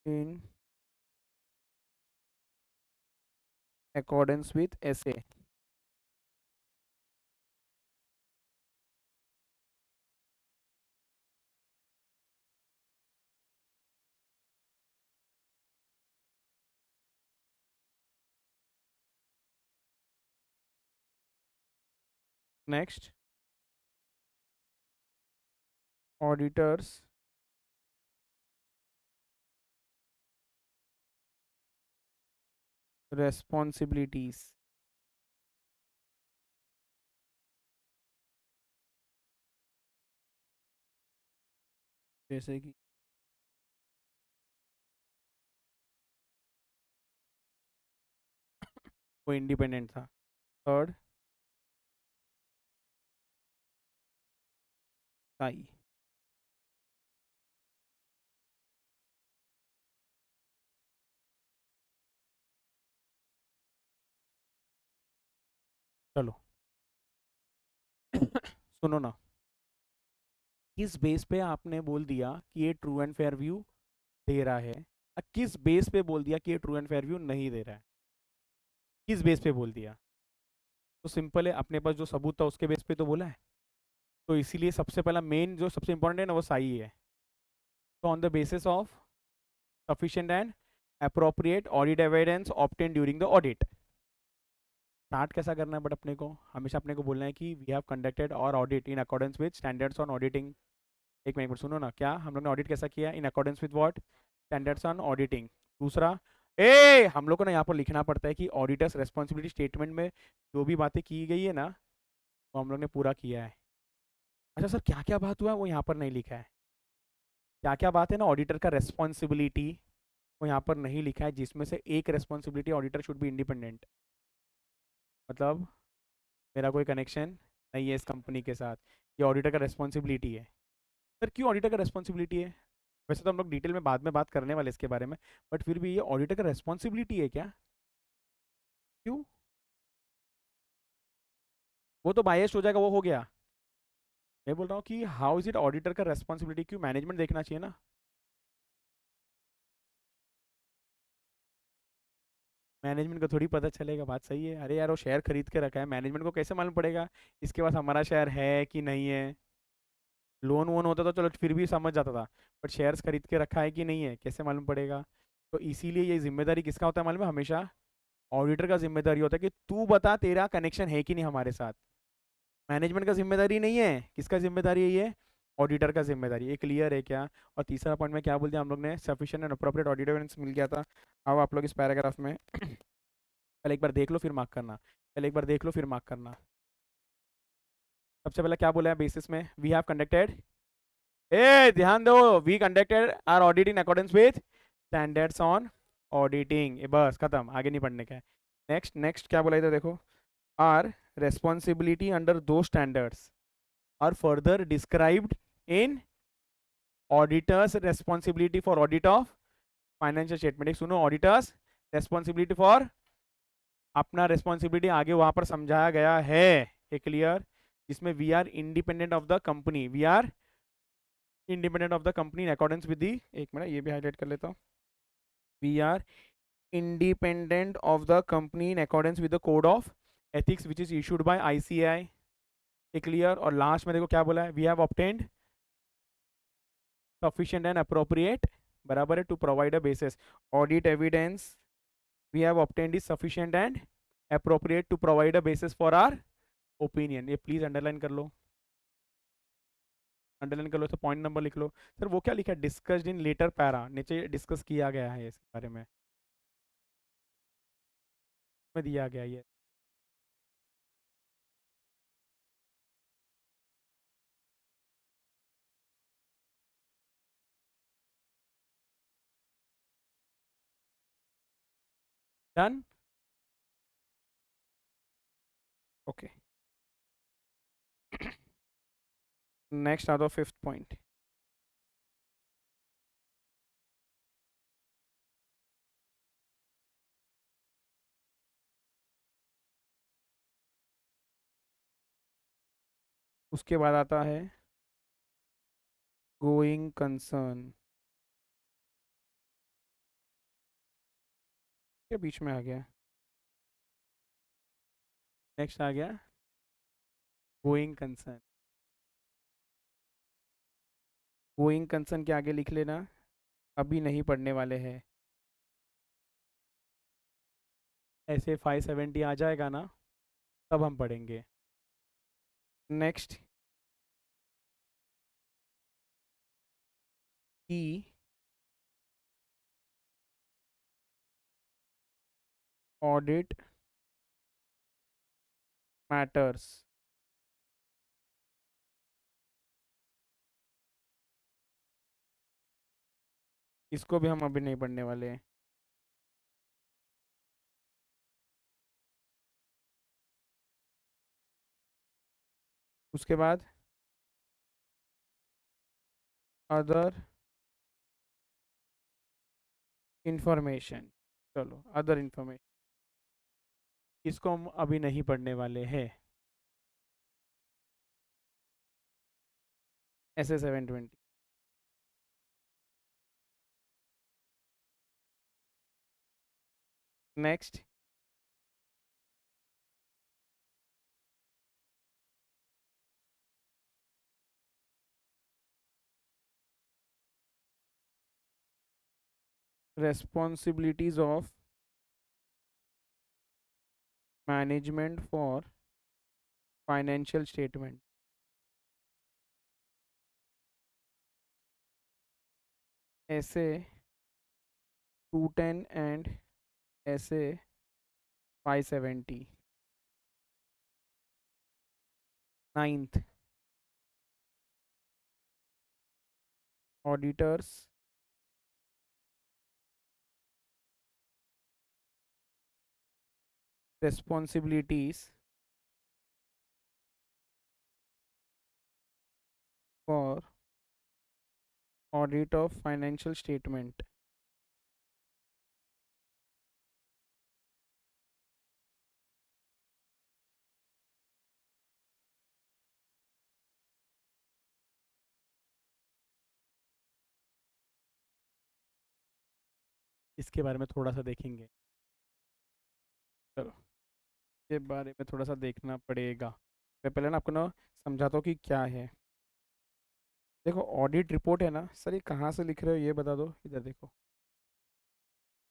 in accordance with SA। Next, auditors responsibilities. जैसे कि वो इंडिपेंडेंट था। थर्ड, साई। चलो सुनो ना, किस बेस पे आपने बोल दिया कि ये ट्रू एंड फेयर व्यू दे रहा है, किस बेस पे बोल दिया कि ये ट्रू एंड फेयर व्यू नहीं दे रहा है? किस बेस पे बोल दिया? तो सिंपल है, अपने पास जो सबूत था उसके बेस पे तो बोला है। तो इसीलिए सबसे पहला मेन जो सबसे इंपॉर्टेंट है ना, वो साई है। तो on the basis of sufficient and appropriate audit evidence obtained during the audit। Start कैसा करना है, बट अपने को हमेशा अपने को बोलना है कि वी हैव कंडक्टेड और audit in accordance with standards on auditing. एक मिनट सुनो ना, क्या हम लोग ने ऑडिट कैसा किया, इन accordance with what, standards on auditing. दूसरा, हम लोग को ना यहाँ पर लिखना पड़ता है कि ऑडिटर्स रेस्पॉन्सिबिलिटी स्टेटमेंट में जो भी बातें की गई है ना, वो हम लोग ने पूरा किया है। अच्छा सर, क्या क्या बात हुआ वो यहाँ पर नहीं लिखा है। क्या क्या बात है ना, ऑडिटर का रेस्पॉन्सिबिलिटी वो यहाँ पर नहीं लिखा है, जिसमें से एक responsibility, auditor should be independent. मतलब मेरा कोई कनेक्शन नहीं है इस कंपनी के साथ, ये ऑडिटर का रेस्पॉन्सिबिलिटी है। सर क्यों ऑडिटर का रेस्पॉन्सिबिलिटी है? वैसे तो हम लोग डिटेल में बाद में बात करने वाले इसके बारे में, बट फिर भी ये ऑडिटर का रेस्पॉन्सिबिलिटी है क्या? क्यों? वो तो बायस्ड हो जाएगा, वो हो गया। मैं बोल रहा हूँ कि हाउ इज इट ऑडिटर का रेस्पॉन्सिबिलिटी, क्यों? मैनेजमेंट देखना चाहिए ना। मैनेजमेंट को थोड़ी पता चलेगा, बात सही है। अरे यार, वो शेयर खरीद के रखा है, मैनेजमेंट को कैसे मालूम पड़ेगा इसके पास हमारा शेयर है कि नहीं है? लोन वोन होता तो चलो फिर भी समझ जाता था, बट शेयर्स खरीद के रखा है कि नहीं है, कैसे मालूम पड़ेगा? तो इसीलिए ये जिम्मेदारी किसका होता है मालूम है? हमेशा ऑडिटर का जिम्मेदारी होता है कि तू बता तेरा कनेक्शन है कि नहीं हमारे साथ। मैनेजमेंट का जिम्मेदारी नहीं है, किसका जिम्मेदारी है ये? ऑडिटर का जिम्मेदारी। ये क्लियर है क्या? और तीसरा पॉइंट में क्या बोल दिया हम लोग ने, sufficient and appropriate audit evidence मिल गया था। अब आप लोग इस पैराग्राफ में पहले एक बार देख लो फिर मार्क करना, पहले एक बार देख लो फिर मार्क करना। सबसे पहले क्या बोला है बेसिस में, वी हैव कंडक्टेड, ए ध्यान दो, we conducted our audit in accordance with standards on auditing. ये बस खत्म, आगे नहीं पढ़ने का है। नेक्स्ट, नेक्स्ट क्या बोला इधर देखो, our responsibility under those standards are further described in auditors responsibility for audit of financial statement. एक सुनो, ऑडिटर्स रेस्पॉन्सिबिलिटी फॉर, अपना रेस्पॉन्सिबिलिटी आगे वहां पर समझाया गया है, ए क्लियर, जिसमें we are independent of the company, we are independent of the company in accordance with the, एक मिनट ये भी हाईलाइट कर लेता हूँ, we are independent of the company in accordance with the code of ethics which is issued by ICAI, ए clear. और last में देखो क्या बोला है, we have obtained sufficient and appropriate, बराबर है, to provide a basis, audit evidence we have obtained is sufficient and appropriate to provide a basis for our opinion। ये प्लीज अंडरलाइन कर लो, अंडरलाइन कर लो, तो पॉइंट नंबर लिख लो। Sir वो क्या लिखा है, डिस्कस्ड इन लेटर पैरा, नीचे डिस्कस किया गया है इसके बारे में दिया गया ये। Done, okay. नेक्स्ट आ दो फिफ्थ पॉइंट। उसके बाद आता है गोइंग कंसर्न, के बीच में आ गया, नेक्स्ट आ गया गोइंग कंसर्न। गोइंग कंसर्न के आगे लिख लेना, अभी नहीं पढ़ने वाले हैं, ऐसे 570 आ जाएगा ना तब हम पढ़ेंगे। नेक्स्ट, की ऑडिट मैटर्स, इसको भी हम अभी नहीं पढ़ने वाले हैं। उसके बाद अदर इंफॉर्मेशन, चलो अदर इंफॉर्मेशन, इसको हम अभी नहीं पढ़ने वाले हैं। ऐसे 720। Next, responsibilities of management for financial statement, ऐसे 210 एंड ऐसे 570। Ninth, auditors responsibilities for audit of financial statement, इसके बारे में थोड़ा सा देखेंगे, चलो इसके बारे में थोड़ा सा देखना पड़ेगा। मैं पहले ना आपको ना समझाता हूँ कि क्या है। देखो ऑडिट रिपोर्ट है ना सर, ये कहाँ से लिख रहे हो ये बता दो, इधर देखो,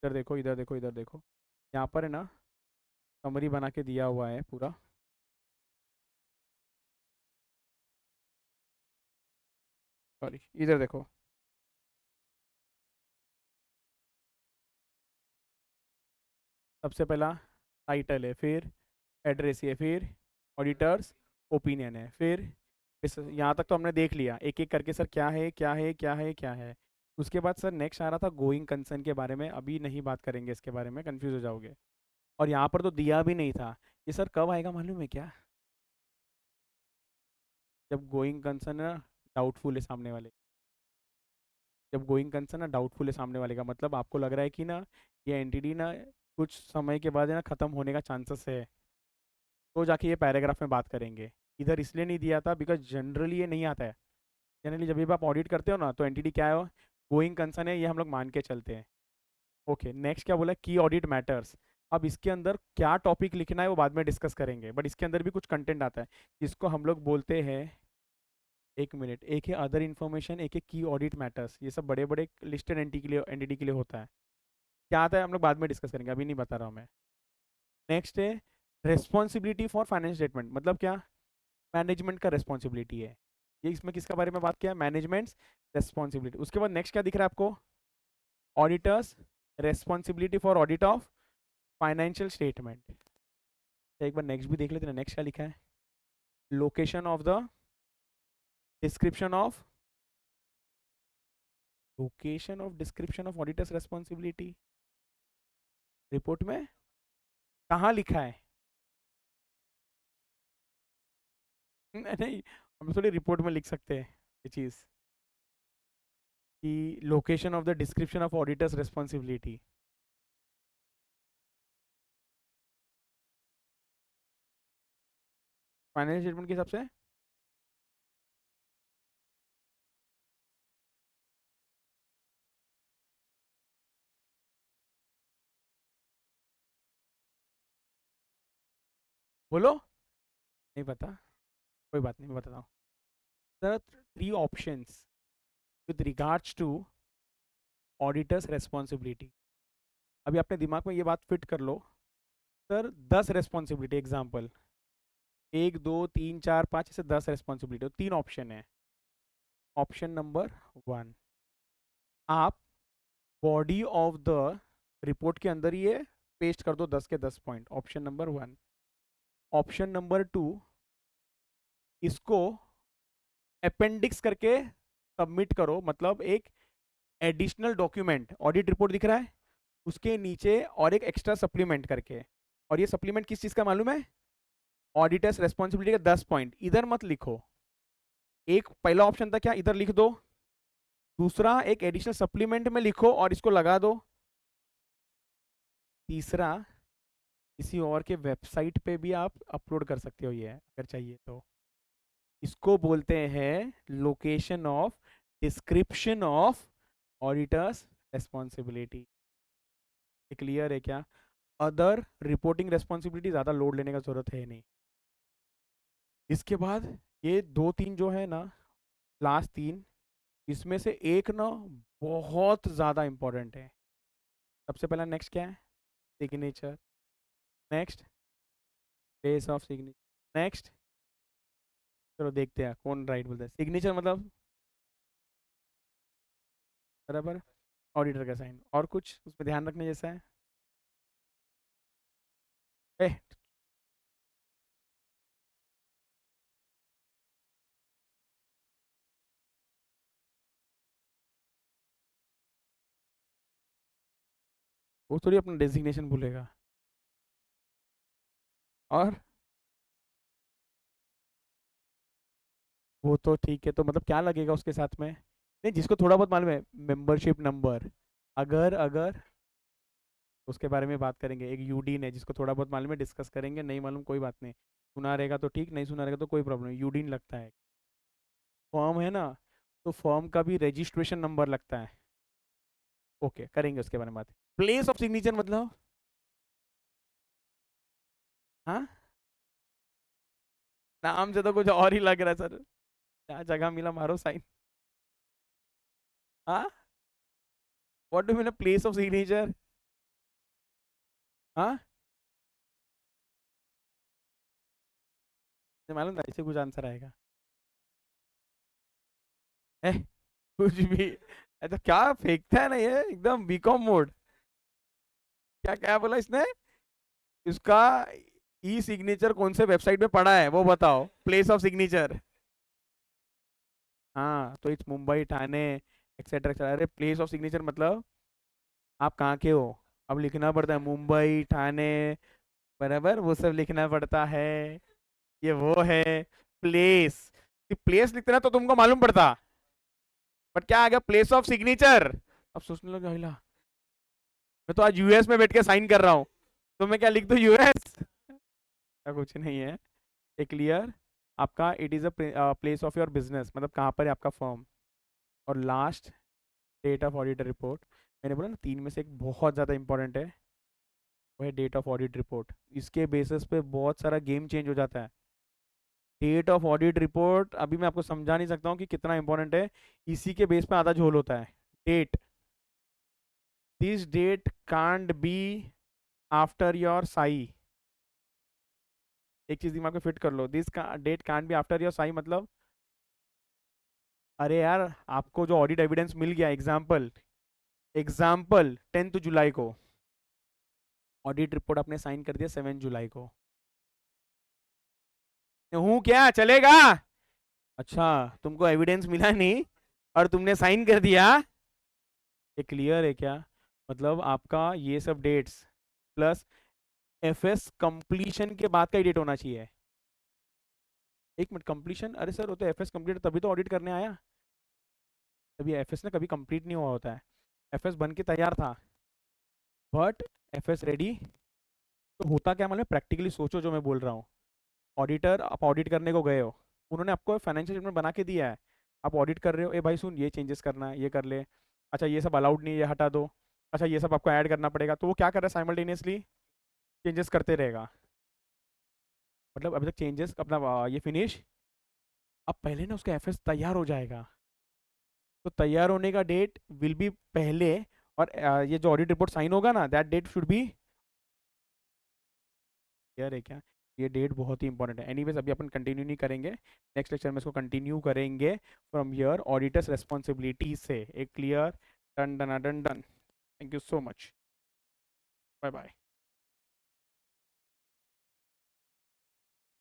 इधर देखो, इधर देखो, इधर देखो, यहाँ पर है ना समरी बना के दिया हुआ है पूरा। सॉरी, इधर देखो, सबसे पहला टाइटल है, फिर एड्रेस है, फिर ऑडिटर्स ओपिनियन है, फिर इस यहाँ तक तो हमने देख लिया एक एक करके सर, क्या है क्या है क्या है क्या है। उसके बाद सर नेक्स्ट आ रहा था गोइंग कंसर्न के बारे में, अभी नहीं बात करेंगे इसके बारे में, कंफ्यूज हो जाओगे। और यहाँ पर तो दिया भी नहीं था, ये सर कब आएगा मालूम है क्या, जब गोइंग कंसर्न डाउटफुल है सामने वाले। जब गोइंग कंसर्न ना डाउटफुल है सामने वाले का, मतलब आपको लग रहा है कि ना ये एंटिटी ना कुछ समय के बाद है ना ख़त्म होने का चांसेस है, तो जाके ये पैराग्राफ में बात करेंगे। इधर इसलिए नहीं दिया था बिकॉज जनरली ये नहीं आता है। जनरली जब भी आप ऑडिट करते हो ना तो एंटिटी क्या है, गोइंग कंसर्न है, ये हम लोग मान के चलते हैं। ओके, नेक्स्ट क्या बोला, की ऑडिट मैटर्स। अब इसके अंदर क्या टॉपिक लिखना है वो बाद में डिस्कस करेंगे, बट इसके अंदर भी कुछ कंटेंट आता है जिसको हम लोग बोलते हैं, एक मिनट, एक है अदर इन्फॉर्मेशन, एक है की ऑडिट मैटर्स। ये सब बड़े बड़े लिस्टेड एंटिटी के लिए होता है। क्या आता है हम लोग बाद में डिस्कस करेंगे, अभी नहीं बता रहा हूँ मैं। नेक्स्ट है रेस्पॉन्सिबिलिटी फॉर फाइनेंस स्टेटमेंट, मतलब क्या, मैनेजमेंट का रेस्पॉन्सिबिलिटी है ये। इसमें किसका बारे में बात किया, मैनेजमेंट रेस्पॉन्सिबिलिटी। उसके बाद नेक्स्ट क्या दिख रहा है आपको, auditors responsibility for audit of financial statement. एक बार नेक्स्ट भी देख लेते हैं, नेक्स्ट क्या लिखा है, location of the description of, location of description of auditors responsibility report में कहाँ लिखा है। नहीं, हम थोड़ी रिपोर्ट में लिख सकते हैं ये चीज़ कि location of the description of auditors responsibility. Financial statement के हिसाब से बोलो, नहीं पता, कोई बात नहीं, मैं बताता हूँ। there are three options with regards to auditors responsibility. अभी अपने दिमाग में ये बात फिट कर लो, सर 10 रेस्पॉन्सिबिलिटी एग्जाम्पल, 1 2 3 4 5 ऐसे 10 रेस्पॉन्सिबिलिटी, तीन ऑप्शन है। ऑप्शन नंबर 1, आप बॉडी ऑफ द रिपोर्ट के अंदर ये पेस्ट कर दो 10 के 10 point, option number 1। Option number 2, इसको अपेंडिक्स करके सबमिट करो, मतलब एक एडिशनल डॉक्यूमेंट, ऑडिट रिपोर्ट दिख रहा है उसके नीचे और एक एक्स्ट्रा सप्लीमेंट करके, और ये सप्लीमेंट किस चीज़ का मालूम है, ऑडिटर्स रेस्पॉन्सिबिलिटी का 10 पॉइंट। इधर मत लिखो, एक पहला ऑप्शन था क्या, इधर लिख दो, दूसरा एक एडिशनल सप्लीमेंट में लिखो और इसको लगा दो, तीसरा किसी और के वेबसाइट पे भी आप अपलोड कर सकते हो ये अगर चाहिए तो। इसको बोलते हैं location of description of auditors responsibility. Clear है क्या, अदर रिपोर्टिंग रेस्पॉन्सिबिलिटी ज़्यादा लोड लेने का जरूरत है नहीं। इसके बाद ये दो तीन जो है ना, लास्ट तीन, इसमें से एक ना बहुत ज़्यादा इंपॉर्टेंट है। सबसे पहला नेक्स्ट क्या है, signature. Next place of signature. Next चलो देखते हैं कौन राइट बोलता है, सिग्नेचर मतलब बराबर ऑडिटर का साइन, और कुछ उसमें ध्यान रखने जैसा है। ए, वो थोड़ी अपना डेजिग्नेशन भूलेगा। और वो तो ठीक है, तो मतलब क्या लगेगा उसके साथ में, नहीं जिसको थोड़ा बहुत मालूम है, मेंबरशिप नंबर। अगर अगर उसके बारे में बात करेंगे, एक यूडीन है जिसको थोड़ा बहुत मालूम है डिस्कस करेंगे, नहीं मालूम कोई बात नहीं, सुना रहेगा तो ठीक, नहीं सुना रहेगा तो कोई प्रॉब्लम नहीं। यूडीन लगता है, फॉर्म है ना, तो फॉर्म का भी रजिस्ट्रेशन नंबर लगता है। ओके, करेंगे उसके बारे में बात। प्लेस ऑफ सिग्नेचर मतलब, हाँ, नाम से तो कुछ और ही लग रहा है सर, क्या जगह मिला मारो साइन। हाँ, what do mean place of signature. हाँ, मुझे मालूम था इससे कुछ आंसर आएगा। ए, कुछ भी, ऐसा क्या फेंकता है ना ये, एकदम बीकॉम मोड। क्या क्या बोला इसने, इसका ई सिग्नेचर कौन से वेबसाइट पे पड़ा है वो बताओ, प्लेस ऑफ सिग्नेचर। हाँ, तो it's Mumbai Thane etcetera etcetera. अरे प्लेस ऑफ सिग्नेचर मतलब आप कहाँ के हो, अब लिखना पड़ता है मुंबई ठाणे, बराबर वो सब लिखना पड़ता है। ये वो है प्लेस, प्लेस लिखते ना तो तुमको मालूम पड़ता। बट क्या आ गया, प्लेस ऑफ सिग्नेचर। अब सोचने लगे हिला, मैं तो आज यूएस में बैठ के साइन कर रहा हूँ, तो मैं क्या लिख दूं, यूएस? ऐसा कुछ नहीं है। ए क्लियर, आपका it is a place of your business, मतलब कहाँ पर है आपका फर्म। और last, date of audit report. मैंने बोला ना तीन में से एक बहुत ज़्यादा इंपॉर्टेंट है, वो है डेट ऑफ ऑडिट रिपोर्ट। इसके बेसिस पे बहुत सारा गेम चेंज हो जाता है। डेट ऑफ ऑडिट रिपोर्ट अभी मैं आपको समझा नहीं सकता हूँ कि कितना इंपॉर्टेंट है, इसी के बेस पे आधा झोल होता है। Date, this date can't be after your साई। एक चीज दिमाग में फिट कर लो, this date can't be after your साई मतलब, अरे यार आपको जो ऑडिट एविडेंस मिल गया, एग्जाम्पल एग्जाम्पल 10 जुलाई को, ऑडिट रिपोर्ट आपने साइन कर दिया 7 जुलाई को, हूँ क्या चलेगा? अच्छा, तुमको एविडेंस मिला नहीं और तुमने साइन कर दिया, ये क्लियर है क्या? मतलब आपका ये सब डेट्स प्लस एफएस कंप्लीशन के बाद का ही डेट होना चाहिए। एक मिनट, कंप्लीशन, अरे सर वो तो एफएस कंप्लीट तभी तो ऑडिट करने आया, तभी एफएस ना कभी कंप्लीट नहीं हुआ होता है। एफएस बन के तैयार था, बट एफएस रेडी तो होता क्या मालूम है? प्रैक्टिकली सोचो जो मैं बोल रहा हूँ, ऑडिटर, आप ऑडिट करने को गए हो, उन्होंने आपको फाइनेंशियल स्टेटमेंट बना के दिया है, आप ऑडिट कर रहे हो, ए भाई सुन ये चेंजेस करना है, ये कर ले, अच्छा ये सब अलाउड नहीं है, ये हटा दो, अच्छा ये सब आपको ऐड करना पड़ेगा, तो वो क्या कर रहा है, साइमल्टेनियसली चेंजेस करते रहेगा। मतलब अभी तक चेंजेस अपना ये फिनिश, अब पहले ना उसका एफएस तैयार हो जाएगा, तो तैयार होने का डेट विल बी पहले, और ये जो ऑडिट रिपोर्ट साइन होगा ना, that date should be, clear है क्या? ये डेट बहुत ही इंपॉर्टेंट है। एनीवेज अभी अपन कंटिन्यू नहीं करेंगे, नेक्स्ट लेक्चर में इसको कंटिन्यू करेंगे फ्रॉम हियर, ऑडिटर्स रेस्पॉन्सिबिलिटी से। एक clear, done done done done. Thank you so much, bye bye.